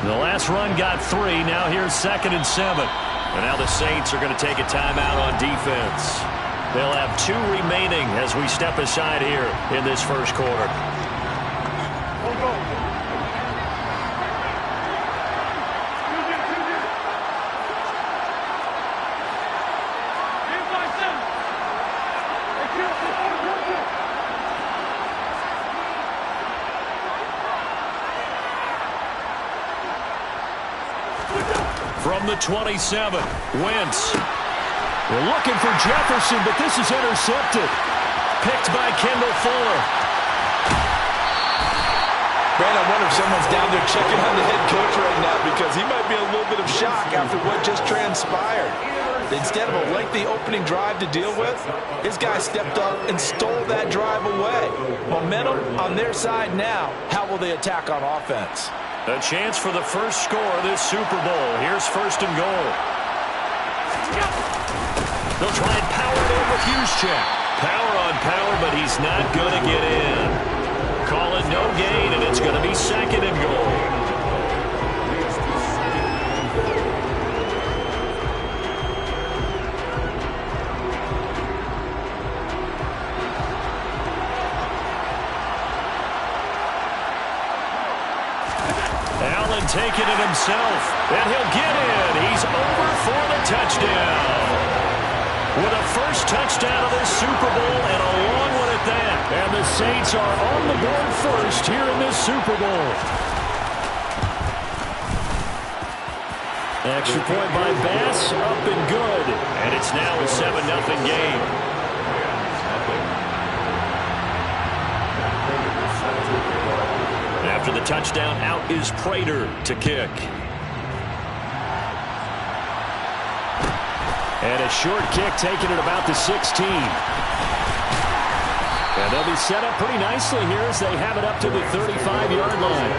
The last run got 3. Now here's 2nd and 7. And now the Saints are going to take a timeout on defense. They'll have 2 remaining as we step aside here in this first quarter. From the 27, Wentz. We're looking for Jefferson, but this is intercepted. Picked by Kendall Fuller. Brandon, I wonder if someone's down there checking on the head coach right now because he might be in a little bit of shock after what just transpired. Instead of a lengthy opening drive to deal with, his guy stepped up and stole that drive away. Momentum on their side now. How will they attack on offense? A chance for the first score of this Super Bowl. Here's first and goal. They'll try and power it over Juszczyk. Power on power, but he's not going to get in. Call it no gain, and it's going to be second and goal. Allen taking it himself, and he'll get in. He's over for the touchdown. With a first touchdown of this Super Bowl and a long one at that. And the Saints are on the board first here in this Super Bowl. Extra point by Bass, up and good. And it's now a 7-0 game. After the touchdown, out is Prater to kick. And a short kick taken at about the 16. And they'll be set up pretty nicely here as they have it up to the 35-yard line.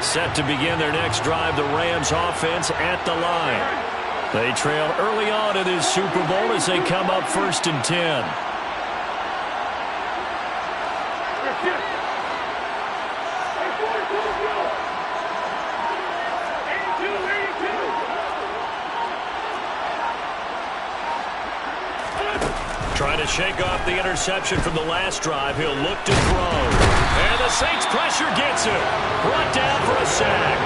Set to begin their next drive, the Rams offense at the line. They trail early on in this Super Bowl as they come up 1st and 10. Trying to shake off the interception from the last drive. He'll look to throw. And the Saints pressure gets him. Brought down for a sack.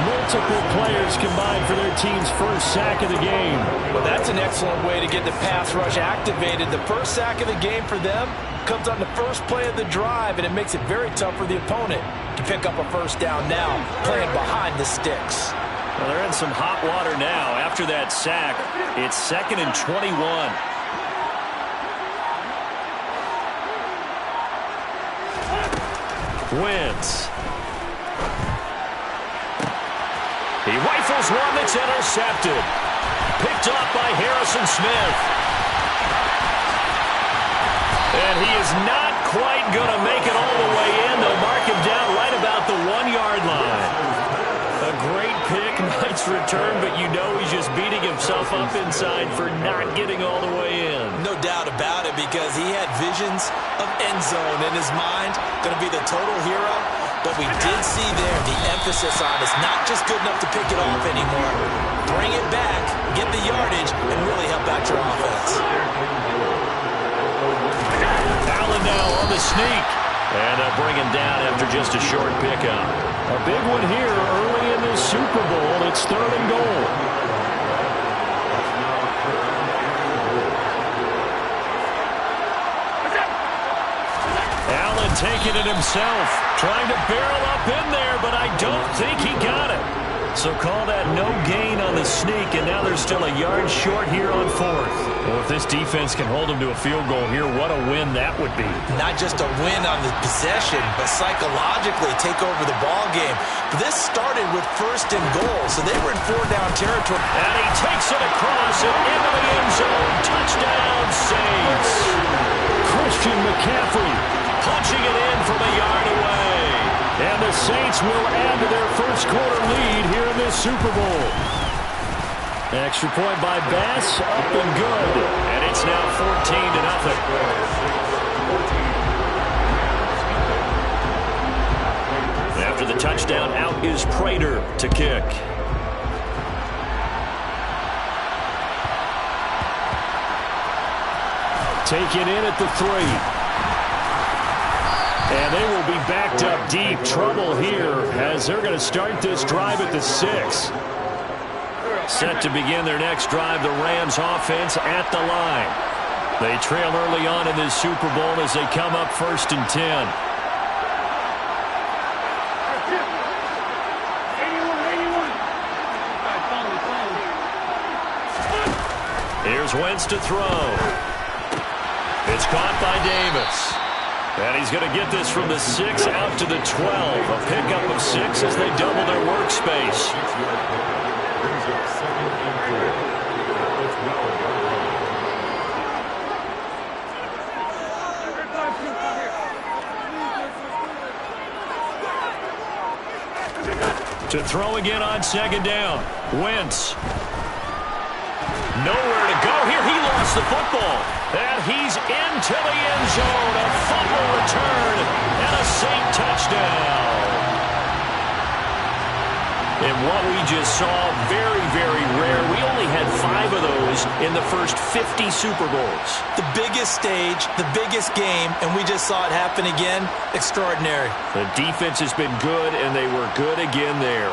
Multiple players combined for their team's first sack of the game. Well, that's an excellent way to get the pass rush activated. The first sack of the game for them comes on the first play of the drive, and it makes it very tough for the opponent to pick up a first down now, playing behind the sticks. Well, they're in some hot water now. After that sack, it's 2nd and 21. Wentz. He rifles one that's intercepted. Picked off by Harrison Smith. And he is not quite going to make it all the way in. They'll mark him down right about the 1-yard line. A great pick, nice return, but you know he's just beating himself up inside for not getting all the way in. No doubt about it, because he had visions of end zone in his mind. Going to be the total hero. But we did see there the emphasis on it's not just good enough to pick it off anymore. Bring it back, get the yardage, and really help out your offense. Allen now on the sneak. And they'll bring him down after just a short pickup. A big one here early in this Super Bowl. It's 3rd and goal. Allen taking it himself. Trying to barrel up in there, but I don't think he got it. So call that no gain on the sneak, and now they're still a yard short here on 4th. Well, if this defense can hold them to a field goal here, what a win that would be. Not just a win on the possession, but psychologically take over the ball game. But this started with 1st and goal, so they were in 4-down territory. And he takes it across and into the end zone. Touchdown, Saints. Christian McCaffrey punching it in from a yard away. And the Saints will add to their first quarter lead here in this Super Bowl. Extra point by Bass, up and good. And it's now 14-0. After the touchdown, out is Prater to kick. Taken in at the 3. And they will be backed up deep. Trouble here as they're going to start this drive at the 6. Set to begin their next drive, the Rams offense at the line. They trail early on in this Super Bowl as they come up 1st and 10. Here's Wentz to throw. It's caught by Davis. And he's going to get this from the 6 out to the 12. A pickup of 6 as they double their workspace. To throw again on 2nd down. Wentz. Nowhere to go here. He lost the football. And he's into the end zone. A fumble return and a Saint touchdown. And what we just saw, very, very rare. We only had 5 of those in the first 50 Super Bowls. The biggest stage, the biggest game, and we just saw it happen again. Extraordinary. The defense has been good, and they were good again there.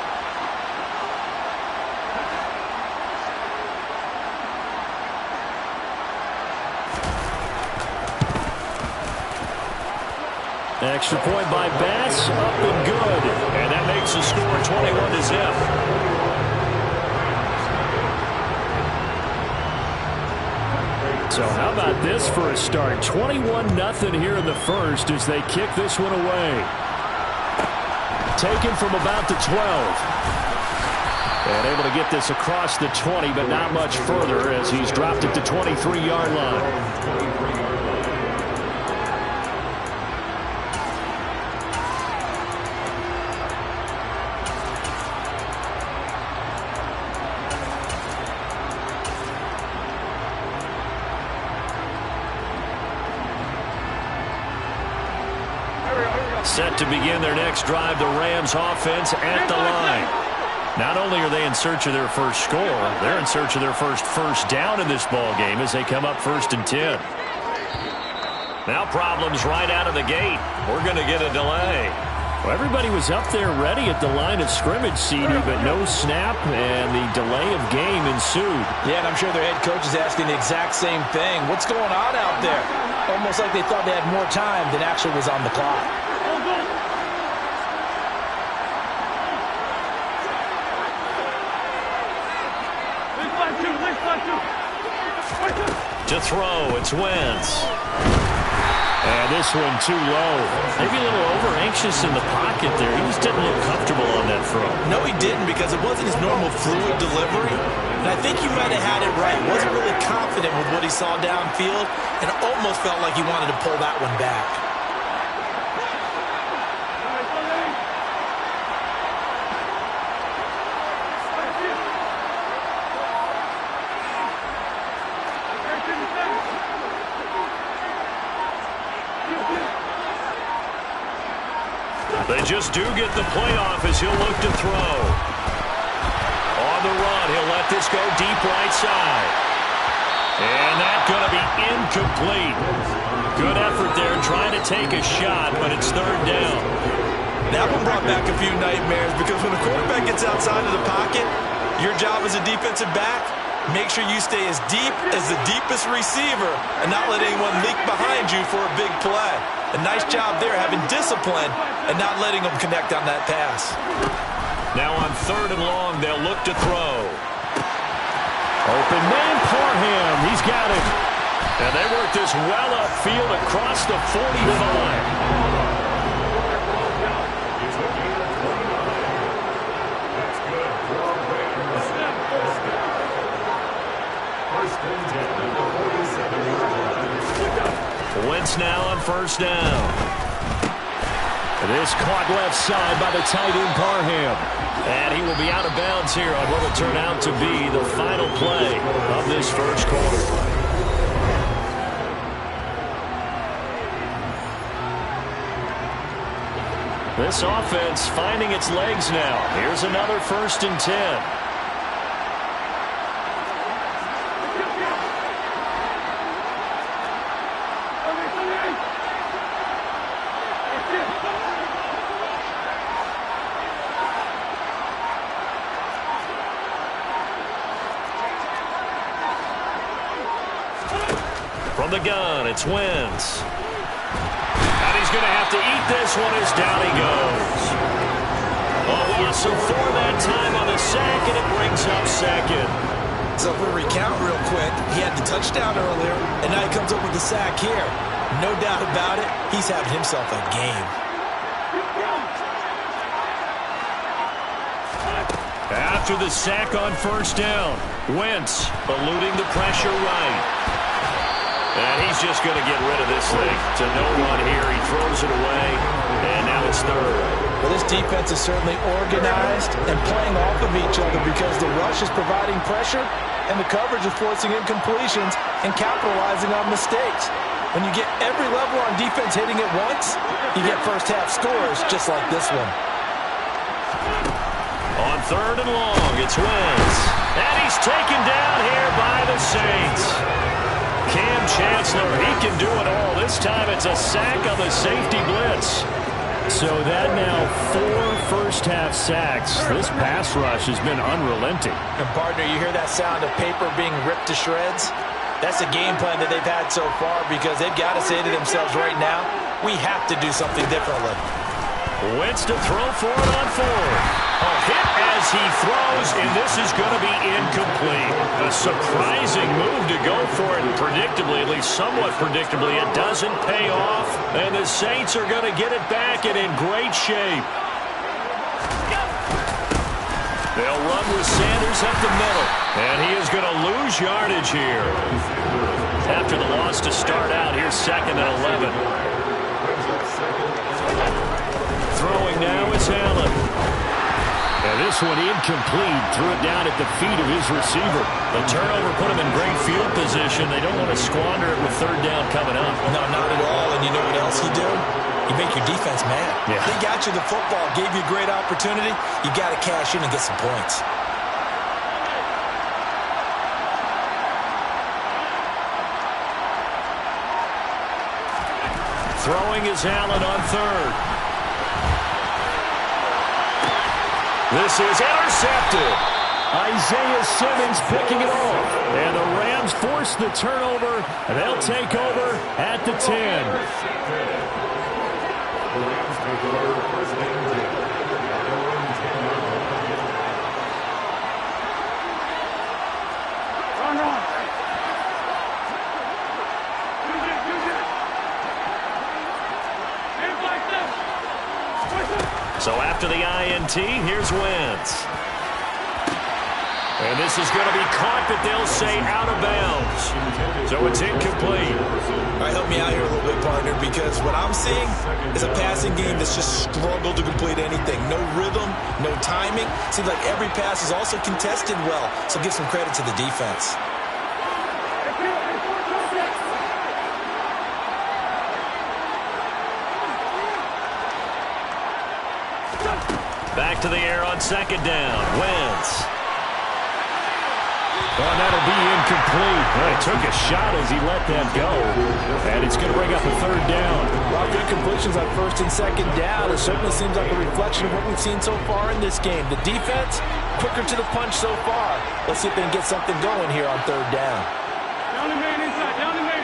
Extra point by Bass, up and good. And that makes the score 21-0. So how about this for a start? 21-0 here in the first as they kick this one away. Taken from about the 12. And able to get this across the 20, but not much further as he's dropped it to 23-yard line. Set to begin their next drive, the Rams offense at the line. Not only are they in search of their first score, they're in search of their first down in this ball game as they come up 1st and 10. Now problems right out of the gate. We're going to get a delay. Well, everybody was up there ready at the line of scrimmage, CD, but no snap, and the delay of game ensued. Yeah, and I'm sure their head coach is asking the exact same thing. What's going on out there? Almost like they thought they had more time than actually was on the clock. To throw, it's Wentz. And this one too low. Maybe a little over-anxious in the pocket there. He just didn't look comfortable on that throw. No, he didn't, because it wasn't his normal fluid delivery. And I think he might have had it right. Wasn't really confident with what he saw downfield, and almost felt like he wanted to pull that one back. They just do get the playoff as he'll look to throw. On the run, he'll let this go deep right side. And that's going to be incomplete. Good effort there trying to take a shot, but it's 3rd down. That one brought back a few nightmares, because when a quarterback gets outside of the pocket, your job as a defensive back, make sure you stay as deep as the deepest receiver and not let anyone leak behind you for a big play. A nice job there, having discipline and not letting them connect on that pass. Now on 3rd and long, they'll look to throw. Open man, Parham. He's got it. And they work this well upfield across the 45. Wentz now on 1st down. This caught left side by the tight end Parham. And he will be out of bounds here on what will turn out to be the final play of this first quarter. This offense finding its legs now. Here's another 1st and 10. From the gun, it's Wentz. And he's going to have to eat this one as down he goes. A loss of 4 that time on the sack, and it brings up second. So if we recount real quick, he had the touchdown earlier, and now he comes up with the sack here. No doubt about it, he's having himself a game. After the sack on first down, Wentz eluding the pressure right. And he's just going to get rid of this thing to no one here. He throws it away, and now it's third. Well, this defense is certainly organized and playing off of each other because the rush is providing pressure and the coverage is forcing incompletions and capitalizing on mistakes. When you get every level on defense hitting it once, you get first half scores just like this one. On third and long, it's Wentz. And he's taken down here by the Saints. Cam Chancellor, he can do it all. This time it's a sack on the safety blitz. So that now 4 first-half sacks. This pass rush has been unrelenting. And partner, you hear that sound of paper being ripped to shreds? That's the game plan that they've had so far because they've got to say to themselves right now, we have to do something differently. Wentz to throw for it on fourth. A hit as he throws, and this is going to be incomplete. A surprising move to go for it, and predictably, at least somewhat predictably, it doesn't pay off, and the Saints are going to get it back and in great shape. They'll run with Sanders up the middle, and he is going to lose yardage here. After the loss to start out, here's 2nd and 11. Throwing now is Allen. And this one incomplete. Threw it down at the feet of his receiver. The turnover put him in great field position. They don't want to squander it with third down coming up. No, not at all. And you know what else you do? You make your defense mad. Yeah. They got you the football, gave you a great opportunity. You got to cash in and get some points. Throwing is Allen on third. This is intercepted. Isaiah Simmons picking it off. And the Rams force the turnover, and they'll take over at the 10. So after the INT, here's Wentz. And this is going to be caught, but they'll say out of bounds. So it's incomplete. All right, help me out here a little bit, partner, because what I'm seeing is a passing game that's just struggled to complete anything. No rhythm, no timing. Seems like every pass is also contested well, so give some credit to the defense. Back to the air on 2nd down. Wentz. Oh, that'll be incomplete. Well, he took a shot as he let that go. And it's going to bring up a 3rd down. A lot of good completions on 1st and 2nd down. It certainly seems like a reflection of what we've seen so far in this game. The defense, quicker to the punch so far. Let's see if they can get something going here on 3rd down. Down the man inside. Down the man.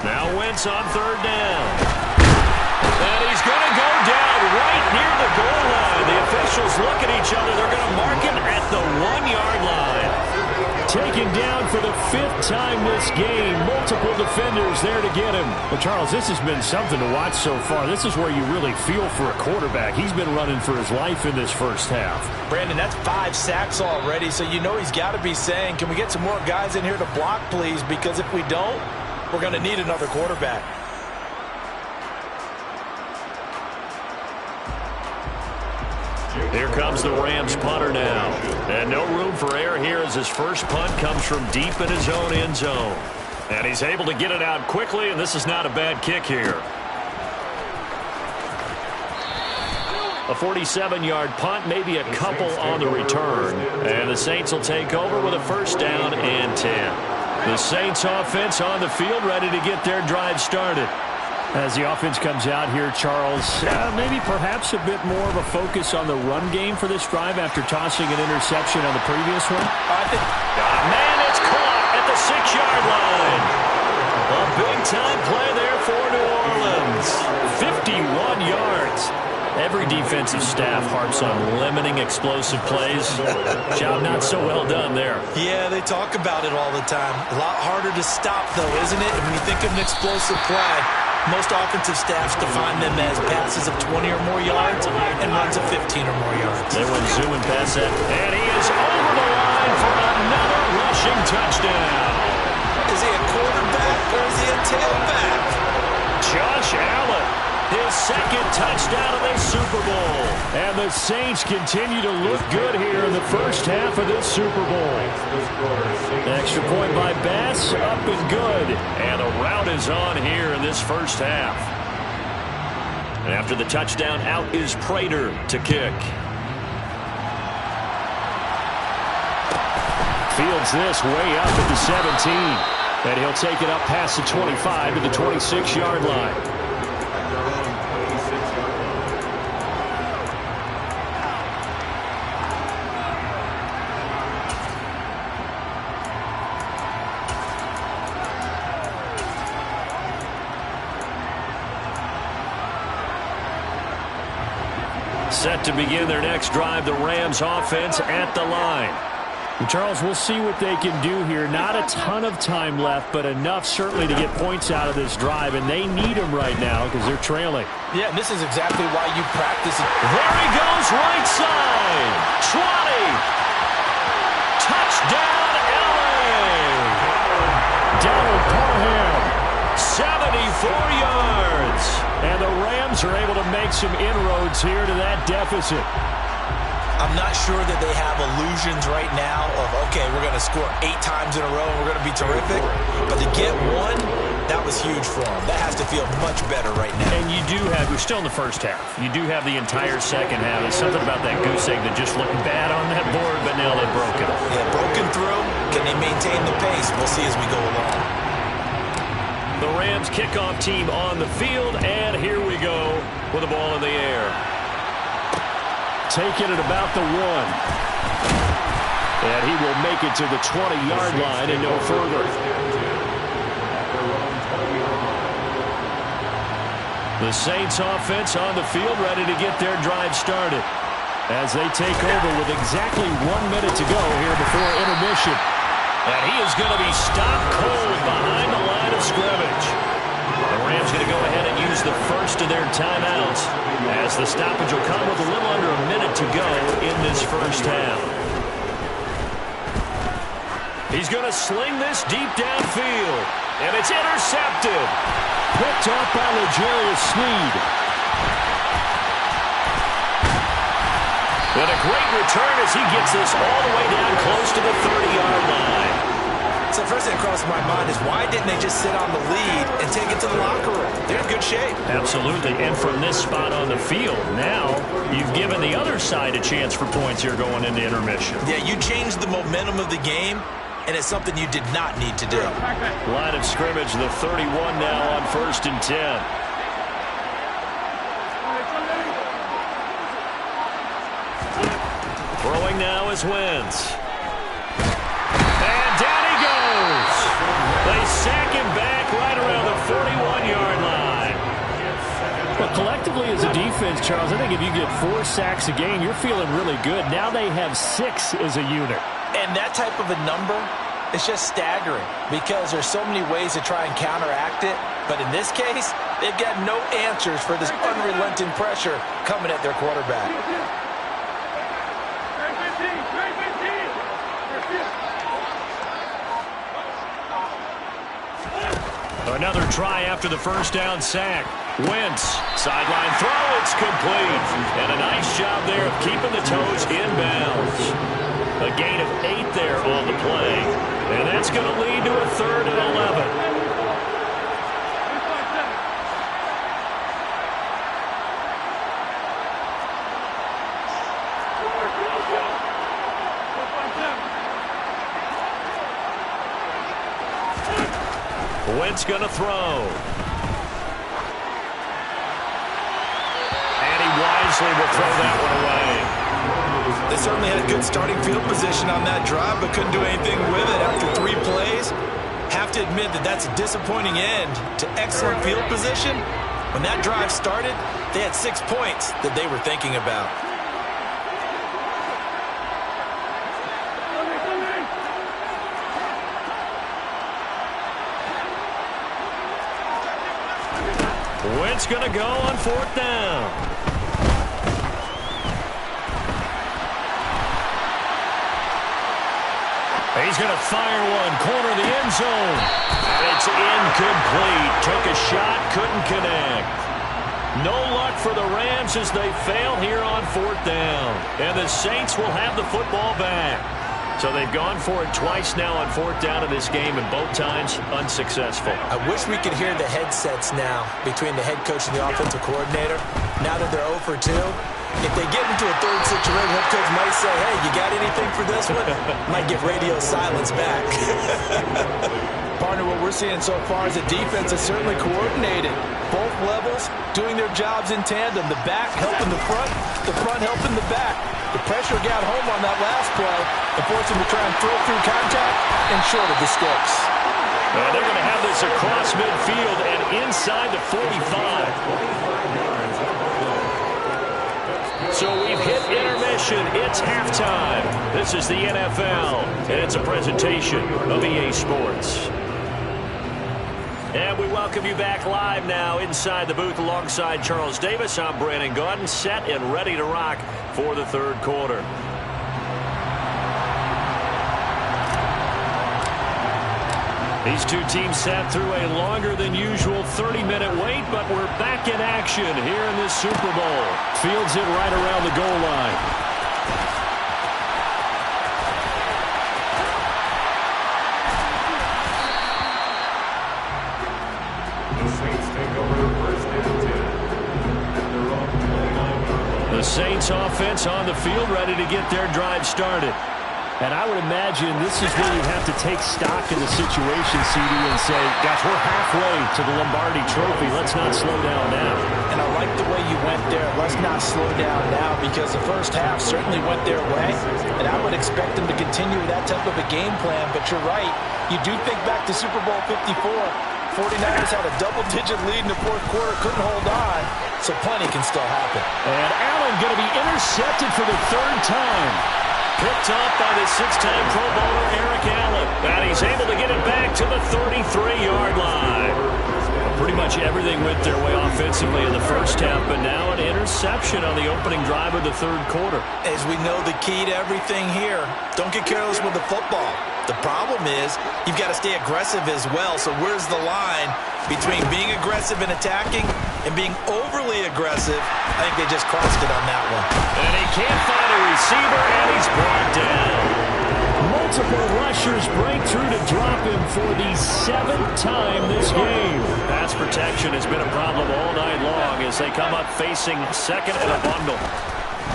Now Wentz on 3rd down. And he's going to go down right near the goal line. The officials look at each other. They're going to mark him at the 1-yard line. Taken down for the 5th time this game. Multiple defenders there to get him. But, Charles, this has been something to watch so far. This is where you really feel for a quarterback. He's been running for his life in this first half. Brandon, that's 5 sacks already, so you know he's got to be saying, can we get some more guys in here to block, please? Because if we don't, we're going to need another quarterback. Here comes the Rams punter now. And no room for error here as his first punt comes from deep in his own end zone. And he's able to get it out quickly, and this is not a bad kick here. A 47-yard punt, maybe a couple on the return. And the Saints will take over with a first down and 10. The Saints offense on the field, ready to get their drive started. As the offense comes out here, Charles, maybe perhaps a bit more of a focus on the run game for this drive after tossing an interception on the previous one. Man, it's caught at the 6-yard line. A big-time play there for New Orleans. 51 yards. Every defensive staff harps on limiting explosive plays. Job not so well done there. Yeah, they talk about it all the time. A lot harder to stop, though, isn't it? And when you think of an explosive play, most offensive staffs define them as passes of 20 or more yards and runs of 15 or more yards. They went zooming past that. And he is over the line for another rushing touchdown. Is he a quarterback or is he a tailback? Josh Allen, his second touchdown of this Super Bowl. And the Saints continue to look good here in the first half of this Super Bowl. Extra point by Bass, up and good. And the route is on here in this first half. And after the touchdown, out is Prater to kick. Fields this way up at the 17. And he'll take it up past the 25 to the 26-yard line. Set to begin their next drive, the Rams offense at the line. Charles, we'll see what they can do here. Not a ton of time left, but enough certainly to get points out of this drive, and they need them right now because they're trailing. Yeah, this is exactly why you practice it. There he goes, right side. 20. Touchdown, LA. Donald Parham. 74 yards. And the Rams are able to make some inroads here to that deficit. I'm not sure that they have illusions right now of, okay, we're going to score 8 times in a row and we're going to be terrific. But to get one, that was huge for them. That has to feel much better right now. And you do have, we're still in the first half. You do have the entire second half. There's something about that goose egg that just looked bad on that board, but now they've broken it. Yeah, broken through. Can they maintain the pace? We'll see as we go along. The Rams kickoff team on the field, and here we go with the ball in the air. Take it at about the 1. And he will make it to the 20-yard line and no further. The Saints offense on the field ready to get their drive started as they take over with exactly 1 minute to go here before intermission. And he is going to be stopped cold behind the line of scrimmage. The Rams going to go ahead and use the first of their timeouts as the stoppage will come with a little under a minute to go in this first half. He's going to sling this deep downfield, and it's intercepted. Picked off by L'Jarius Sneed. And a great return as he gets this all the way down close to the 30-yard line. So first thing that crossed my mind is why didn't they just sit on the lead and take it to the locker room? They're in good shape. Absolutely. And from this spot on the field, now you've given the other side a chance for points here going into intermission. Yeah, you changed the momentum of the game, and it's something you did not need to do. Line of scrimmage, the 31 now on 1st and 10. Throwing now is Wentz. And down he goes. They sack him back right around the 41-yard line. Well, collectively as a defense, Charles, I think if you get 4 sacks a game, you're feeling really good. Now they have 6 as a unit. And that type of a number, it's just staggering because there's so many ways to try and counteract it. But in this case, they've got no answers for this unrelenting pressure coming at their quarterback. Another try after the first down sack. Wentz, sideline throw, it's complete. And a nice job there of keeping the toes in bounds. A gain of 8 there on the play. And that's going to lead to a 3rd and 11. Wentz going to throw. And he wisely will throw that one away. They certainly had good starting field position on that drive, but couldn't do anything with it after 3 plays. Have to admit that that's a disappointing end to excellent field position. When that drive started, they had 6 points that they were thinking about. Wentz going to go on 4th down. He's going to fire one, corner of the end zone. And it's incomplete. Took a shot, couldn't connect. No luck for the Rams as they fail here on 4th down. And the Saints will have the football back. So they've gone for it twice now on 4th down in this game, and both times unsuccessful. I wish we could hear the headsets now between the head coach and the offensive coordinator. Now that they're 0 for 2, if they get into a third situation, head coach might say, hey, you got anything for this one? Might get radio silence back. Partner, what we're seeing so far is the defense is certainly coordinated. Both levels doing their jobs in tandem. The back helping the front helping the back. The pressure got home on that last play and forced him to try and throw through contact and short of the sticks. And they're going to have this across midfield and inside the 45. So we've hit intermission. It's halftime. This is the NFL, and it's a presentation of EA Sports. And we welcome you back live now inside the booth alongside Charles Davis. I'm Brandon Gaudin, set and ready to rock for the third quarter. These two teams sat through a longer than usual 30-minute wait, but we're back in action here in this Super Bowl. Fields it right around the goal line. The Saints offense on the field, ready to get their drive started. And I would imagine this is where you have to take stock in the situation, CD, and say, gosh, we're halfway to the Lombardi Trophy. Let's not slow down now. And I like the way you went there. Let's not slow down now, because the first half certainly went their way. And I would expect them to continue with that type of a game plan. But you're right. You do think back to Super Bowl 54. 49ers had a double-digit lead in the fourth quarter, couldn't hold on, so plenty can still happen. And Allen going to be intercepted for the 3rd time. Picked up by the 6-time Pro Bowler Eric Allen. And he's able to get it back to the 33-yard line. Pretty much everything went their way offensively in the first half, but now an interception on the opening drive of the third quarter. As we know, the key to everything here, don't get careless with the football. The problem is you've got to stay aggressive as well. So where's the line between being aggressive and attacking and being overly aggressive? I think they just crossed it on that one. And he can't find a receiver, and he's brought down. Multiple rushers break through to drop him for the 7th time this game. Pass protection has been a problem all night long as they come up facing second and a bundle.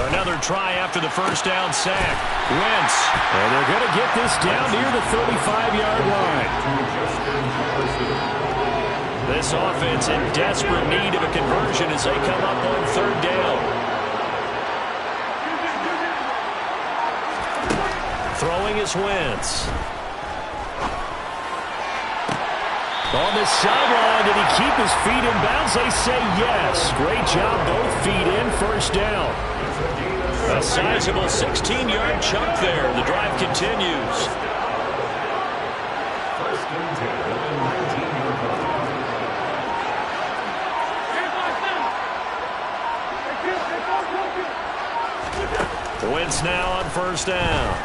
Another try after the first down sack. Wentz. And they're going to get this down near the 35-yard line. This offense in desperate need of a conversion as they come up on 3rd down. Throwing is Wentz. On the sideline, did he keep his feet in bounds? They say yes. Great job, both feet in, 1st down. A sizable 16-yard chunk there. The drive continues. Wentz now on 1st down.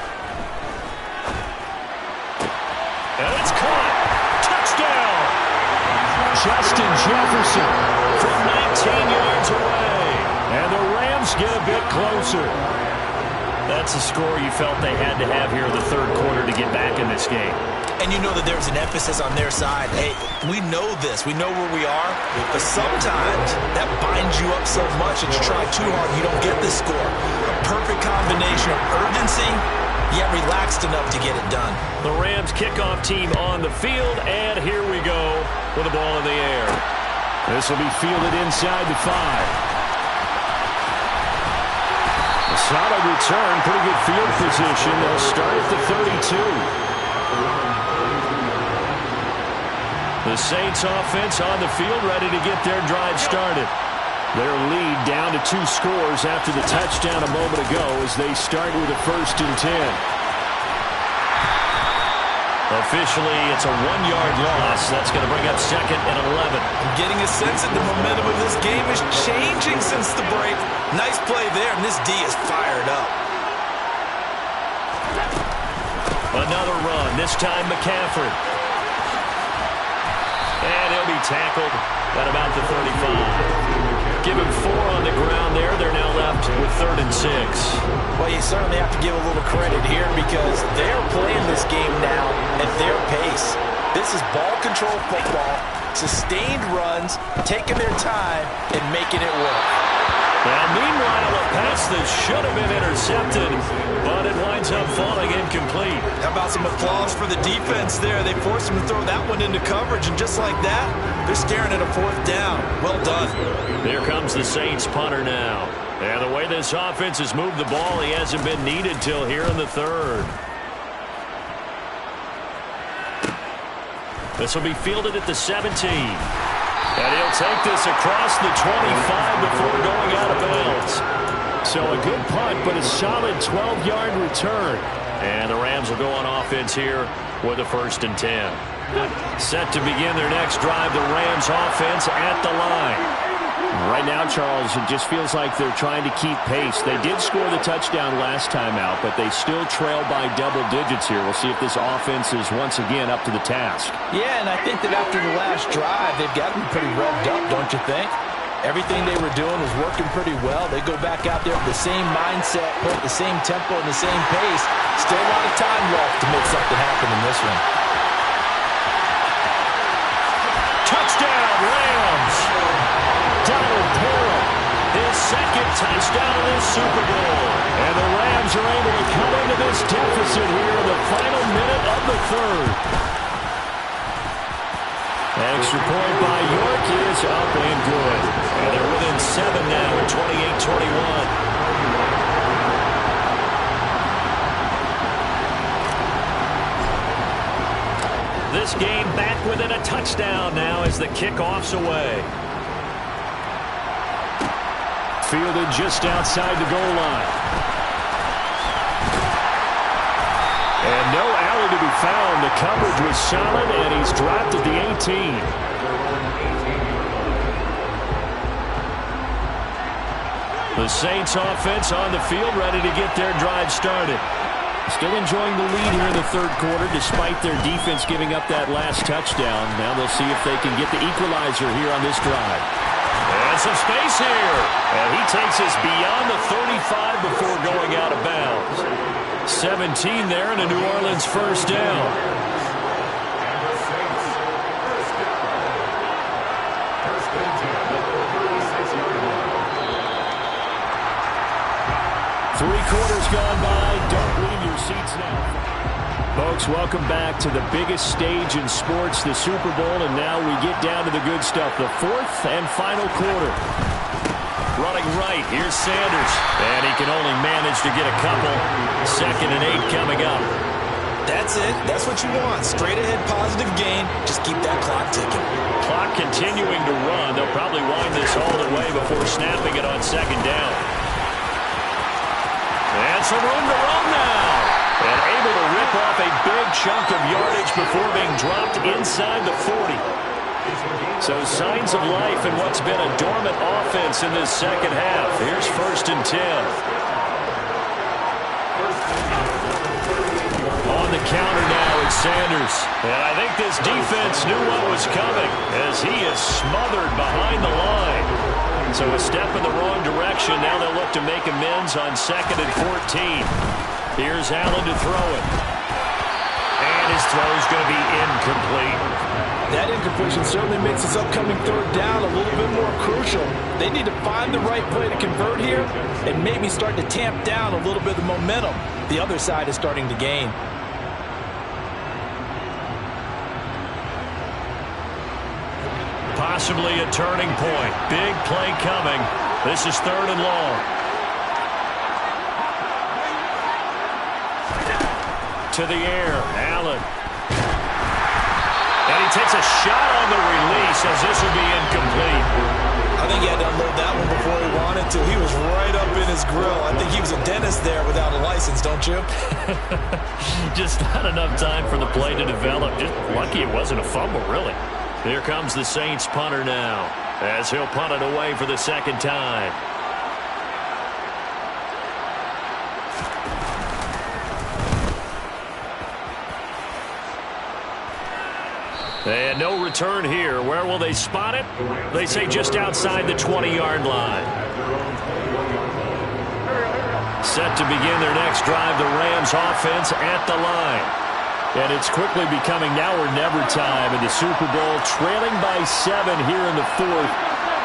And it's caught. Touchdown. Justin Jefferson from 19 yards away. And the Rams get a bit closer. That's a score you felt they had to have here in the third quarter to get back in this game. And you know that there's an emphasis on their side. Hey, we know this. We know where we are. But sometimes that binds you up so much that you try too hard, you don't get this score. A perfect combination of urgency, yet relaxed enough to get it done. The Rams kickoff team on the field, and here we go with the ball in the air. This will be fielded inside the 5. A solid return, pretty good field position. They'll start at the 32. The Saints offense on the field, ready to get their drive started. Their lead down to 2 scores after the touchdown a moment ago as they start with a 1st and 10. Officially, it's a 1-yard loss. That's going to bring up 2nd and 11. I'm getting a sense that the momentum of this game is changing since the break. Nice play there, and this D is fired up. Another run, this time McCaffrey. And he'll be tackled at about the 35. Give him 4 on the ground there. They're now left with 3rd and 6. Well, you certainly have to give a little credit here because they're playing this game now at their pace. This is ball control football, sustained runs, taking their time, and making it work. Now, meanwhile, a pass that should have been intercepted, but it winds up falling incomplete. How about some applause for the defense there? They forced him to throw that one into coverage, and just like that, they're staring at a 4th down. Well done. Here comes the Saints punter now. And the way this offense has moved the ball, he hasn't been needed till here in the 3rd. This will be fielded at the 17. And he'll take this across the 25 before going out of bounds. So a good punt, but a solid 12-yard return. And the Rams will go on offense here with a 1st and 10. Set to begin their next drive, the Rams offense at the line. Right now, Charles, it just feels like they're trying to keep pace. They did score the touchdown last time out, but they still trail by double digits here. We'll see if this offense is once again up to the task. Yeah, and I think that after the last drive, they've got to be pretty revved up, don't you think? Everything they were doing was working pretty well. They go back out there with the same mindset, put the same tempo and the same pace. Still a lot of time left to make something happen in this one. Touchdown, Rams! Donald Parham, his 2nd touchdown of this Super Bowl. And the Rams are able to come into this deficit here in the final minute of the 3rd. Extra point by York is up and good. And they're within 7 now at 28-21. This game back within a touchdown now as the kickoff's away. Fielded just outside the goal line. And no alley to be found. The coverage was solid, and he's dropped at the 18. The Saints offense on the field, ready to get their drive started. Still enjoying the lead here in the 3rd quarter, despite their defense giving up that last touchdown. Now they'll see if they can get the equalizer here on this drive. And some space here. And he takes us beyond the 35 before going out of bounds. 17 there and a New Orleans 1st down. Three quarters gone by. Don't leave your seats now. Folks, welcome back to the biggest stage in sports, the Super Bowl, and now we get down to the good stuff, the 4th and final quarter. Running right, here's Sanders, and he can only manage to get a couple. 2nd and 8 coming up. That's it. That's what you want. Straight ahead positive gain. Just keep that clock ticking. Clock continuing to run. They'll probably wind this all the way before snapping it on 2nd down. And some room to run now. And able to rip off a big chunk of yardage before being dropped inside the 40. So signs of life in what's been a dormant offense in this 2nd half. Here's 1st and 10. On the counter now is Sanders. And I think this defense knew what was coming as he is smothered behind the line. So a step in the wrong direction. Now they'll look to make amends on 2nd and 14. Here's Allen to throw it. And his throw's going to be incomplete. That incompletion certainly makes this upcoming 3rd down a little bit more crucial. They need to find the right play to convert here and maybe start to tamp down a little bit of the momentum the other side is starting to gain. possibly a turning point. Big play coming. This is 3rd and long. To the air, Allen. And he takes a shot on the release as this will be incomplete. I think he had to unload that one before he wanted to. He was right up in his grill. I think he was a dentist there without a license, don't you? Just not enough time for the play to develop. Just lucky it wasn't a fumble, really. Here comes the Saints punter now, as he'll punt it away for the 2nd time. And no return here. Where will they spot it? They say just outside the 20-yard line. Set to begin their next drive, the Rams offense at the line. And it's quickly becoming now or never time in the Super Bowl, trailing by 7 here in the 4th.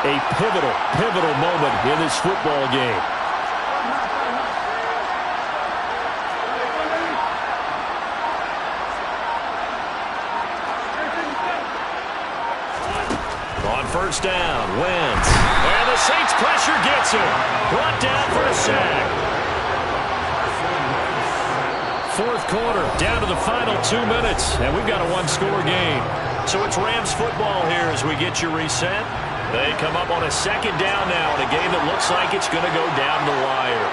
A pivotal moment in this football game. On 1st down, Wentz. And the Saints pressure gets him. Brought down for a sack. 4th quarter, down to the final 2 minutes, and we've got a 1-score game. So it's Rams football here as we get you reset. They come up on a 2nd down now in a game that looks like it's going to go down the wire.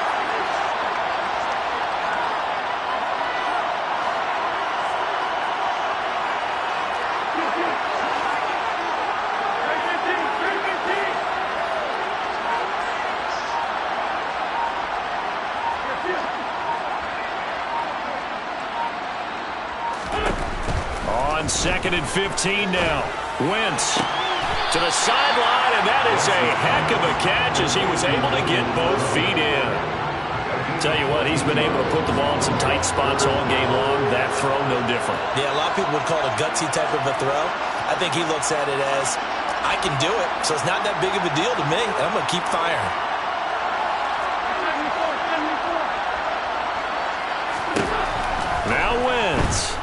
On 2nd and 15 now. Wentz to the sideline, and that is a heck of a catch as he was able to get both feet in. Tell you what, he's been able to put the ball in some tight spots all game long. That throw, no different. Yeah, a lot of people would call it a gutsy type of a throw. I think he looks at it as, I can do it, so it's not that big of a deal to me, and I'm going to keep firing. Now Wentz.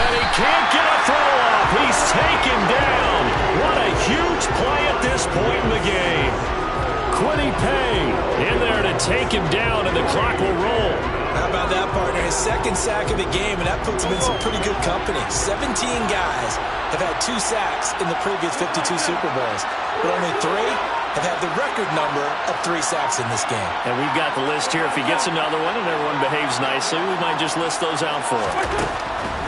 And he can't get a throw off. He's taken down. What a huge play at this point in the game. Quiddy Pay in there to take him down, and the clock will roll. How about that, partner? His 2nd sack of the game, and that puts him in some pretty good company. 17 guys have had 2 sacks in the previous 52 Super Bowls, but only 3 have had the record number of 3 sacks in this game. And we've got the list here. If he gets another one and everyone behaves nicely, we might just list those out for him.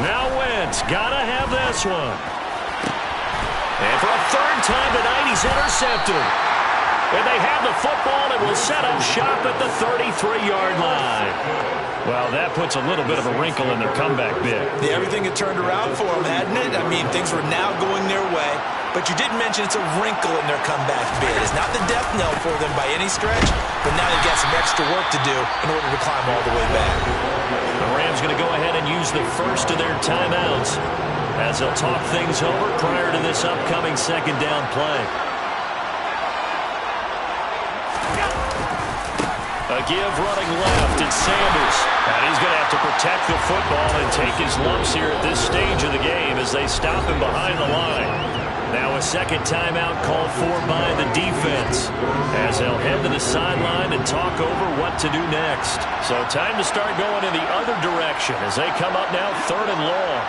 Now Wentz, gotta have this one. And for a 3rd time tonight, he's intercepted. And they have the football and will set up shop at the 33-yard line. Well, that puts a little bit of a wrinkle in their comeback bid. Yeah, everything had turned around for them, hadn't it? I mean, things were now going their way. But you did mention it's a wrinkle in their comeback bid. It's not the death knell for them by any stretch, but now they've got some extra work to do in order to climb all the way back. The Rams going to go ahead and use the first of their timeouts as they'll talk things over prior to this upcoming 2nd down play. A give running left, it's Sanders. And he's going to have to protect the football and take his lumps here at this stage of the game as they stop him behind the line. Now a 2nd timeout called for by the defense as they'll head to the sideline and talk over what to do next. So time to start going in the other direction as they come up now 3rd and long.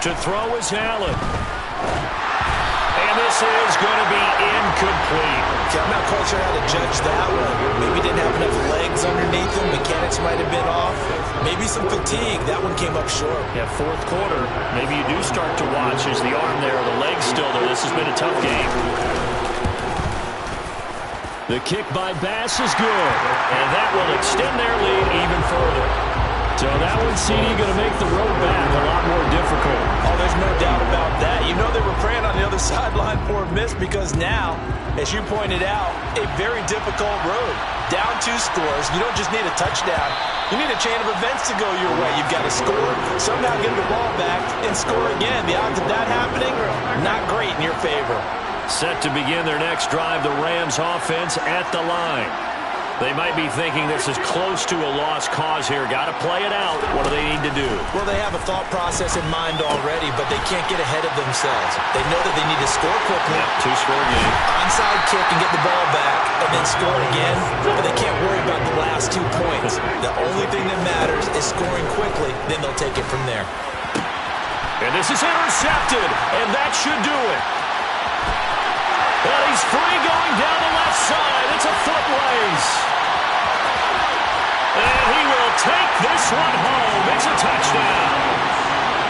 To throw is Allen. And this is going to be incomplete. Okay, I'm not quite sure how to judge that one. Maybe didn't have enough legs underneath him. Mechanics might have been off. Maybe some fatigue. That one came up short. Yeah, 4th quarter. Maybe you do start to watch. Is the arm there or the leg's still there? This has been a tough game. The kick by Bass is good. And that will extend their lead even further. So that one, CD, going to make the road back a lot more difficult. Oh, there's no doubt about that. You know they were praying on the other sideline for a miss because now, as you pointed out, a very difficult road. Down 2 scores. You don't just need a touchdown. You need a chain of events to go your way. You've got to score, somehow get the ball back, and score again. The odds of that happening, not great in your favor. Set to begin their next drive, the Rams offense at the line. They might be thinking this is close to a lost cause here. Got to play it out. What do they need to do? Well, they have a thought process in mind already, but they can't get ahead of themselves. They know that they need to score quickly. Yep, two-score game. Onside kick and get the ball back, and then score again. But they can't worry about the last 2 points. The only thing that matters is scoring quickly. Then they'll take it from there. And this is intercepted, and that should do it. And he's free going down the left side. It's a foot race. And he will take this one home. It's a touchdown.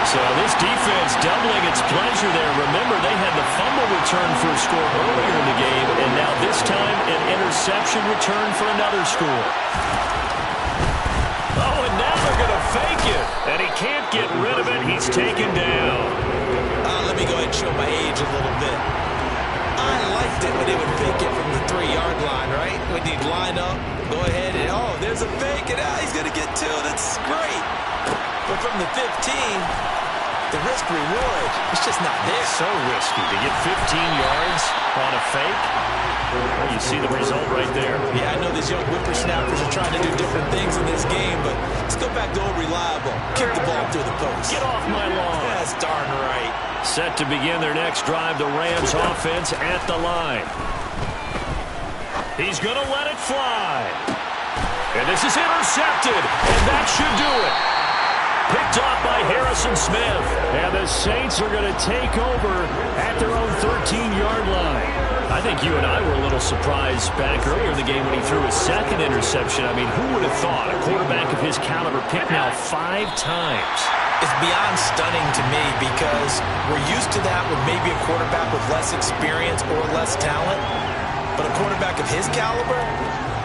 So this defense doubling its pleasure there. Remember, they had the fumble return for a score earlier in the game, and now this time an interception return for another score. Oh, and now they're going to fake it. And he can't get rid of it. He's taken down. Let me go ahead and show my age a little bit. I liked it when they would fake it from the 3-yard line, right? When he'd line up, go ahead, and oh, there's a fake, and he's going to get 2. That's great. But from the 15, the risk-reward, it's just not there. So risky to get 15 yards on a fake. Well, you see the result right there. Yeah, I know these young whippersnappers are trying to do different things in this game, but let's go back to old reliable. Kick the ball through the post. Get off my lawn. That's darn right. Set to begin their next drive, the Rams offense at the line. He's going to let it fly. And this is intercepted, and that should do it. Picked off by Harrison Smith. And the Saints are going to take over at their own 13-yard line. I think you and I were a little surprised back earlier in the game when he threw his second interception. I mean, who would have thought a quarterback of his caliber picked now 5 times? It's beyond stunning to me because we're used to that with maybe a quarterback with less experience or less talent. But a quarterback of his caliber,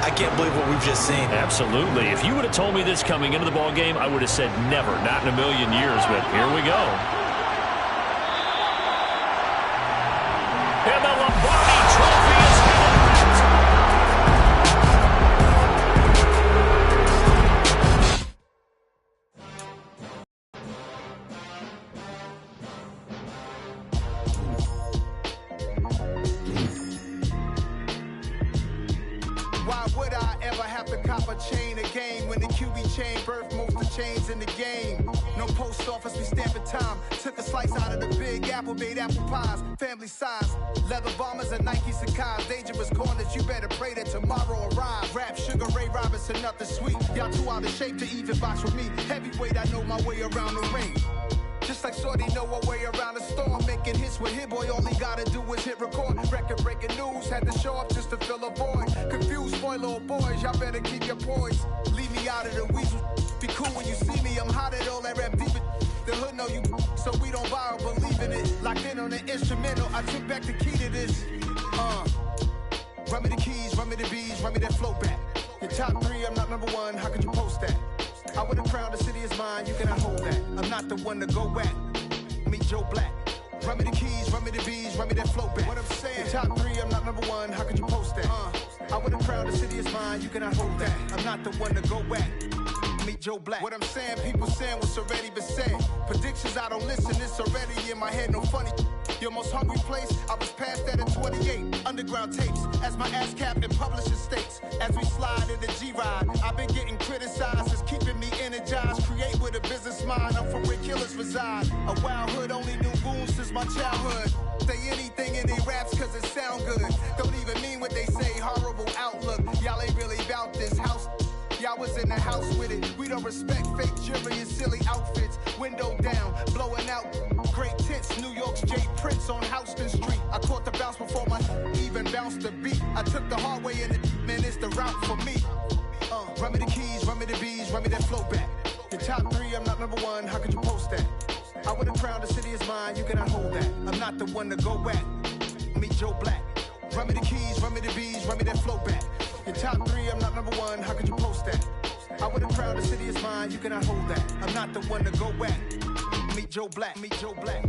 I can't believe what we've just seen. Absolutely. If you would have told me this coming into the ball game, I would have said never, not in a million years. But here we go. And the Lombardi Trophy is headed. Why would I ever have to cop a chain again when the QB chain birthed most of the chains in the game? No post office, we stamping time. Took a slice out of the big apple, made apple pies, family size. Leather bombers and Nike Sacai's. Dangerous corners, you better pray that tomorrow arrives. Rap, Sugar Ray Robinson, nothing sweet. Y'all too out of shape to even box with me. Heavyweight, I know my way around the ring. Just like Shorty know her way around the storm. Making hits with Hit Boy, all he gotta do is hit record. Record-breaking news, had to show up just to fill a void. Confused, spoiler boys, y'all better keep your poise. Leave me out of the weasel. Be cool when you see me, I'm hot at all that rap deep. The hood know you, so we don't borrow, believe in it. Locked in on the instrumental, I took back the key to this. Run me the keys, run me the bees, run me that flow back. Your top 3, I'm not number 1, how could you post that? I would have crowned the city is mine, you cannot hold that. I'm not the one to go at. Meet Joe Black. Run me the keys, run me the bees, run me that flow back. What I'm saying, your top 3, I'm not number 1, how could you post that? I would have crowned the city is mine, you cannot hold that. I'm not the one to go at. Meet Joe Black. What I'm saying, people saying what's already been said. Predictions, I don't listen, it's already in my head, no funny. Your most hungry place, I was past that in 28. Underground tapes, as my ass cap in publishing states. As we slide in the G-Ride, I've been getting criticized, it's keeping me energized. Create with a business mind, I'm from where killers reside. A wild hood, only knew goons since my childhood. Say anything in they raps cause it sound good. Don't even mean what they say, horrible outlook. Y'all ain't really about this house. Y'all was in the house with it. We don't respect fake jewelry and silly outfits. Window down, blowing out. Great tits, New York's J. Prince on Houston Street. I caught the bounce before my even bounced the beat. I took the hard way in it, man, it's the route for me. Run me the keys, run me the bees, run me that flow back. Your top 3, I'm not number 1, how could you post that? I would have crowned the city is mine, you cannot hold that. I'm not the one to go at. Meet Joe Black. Run me the keys, run me the bees, run me that flow back. Your top 3, I'm not number 1, how could you post that? I would have crowned the city is mine, you cannot hold that. I'm not the one to go at. Meet Joe Black, meet Joe Black.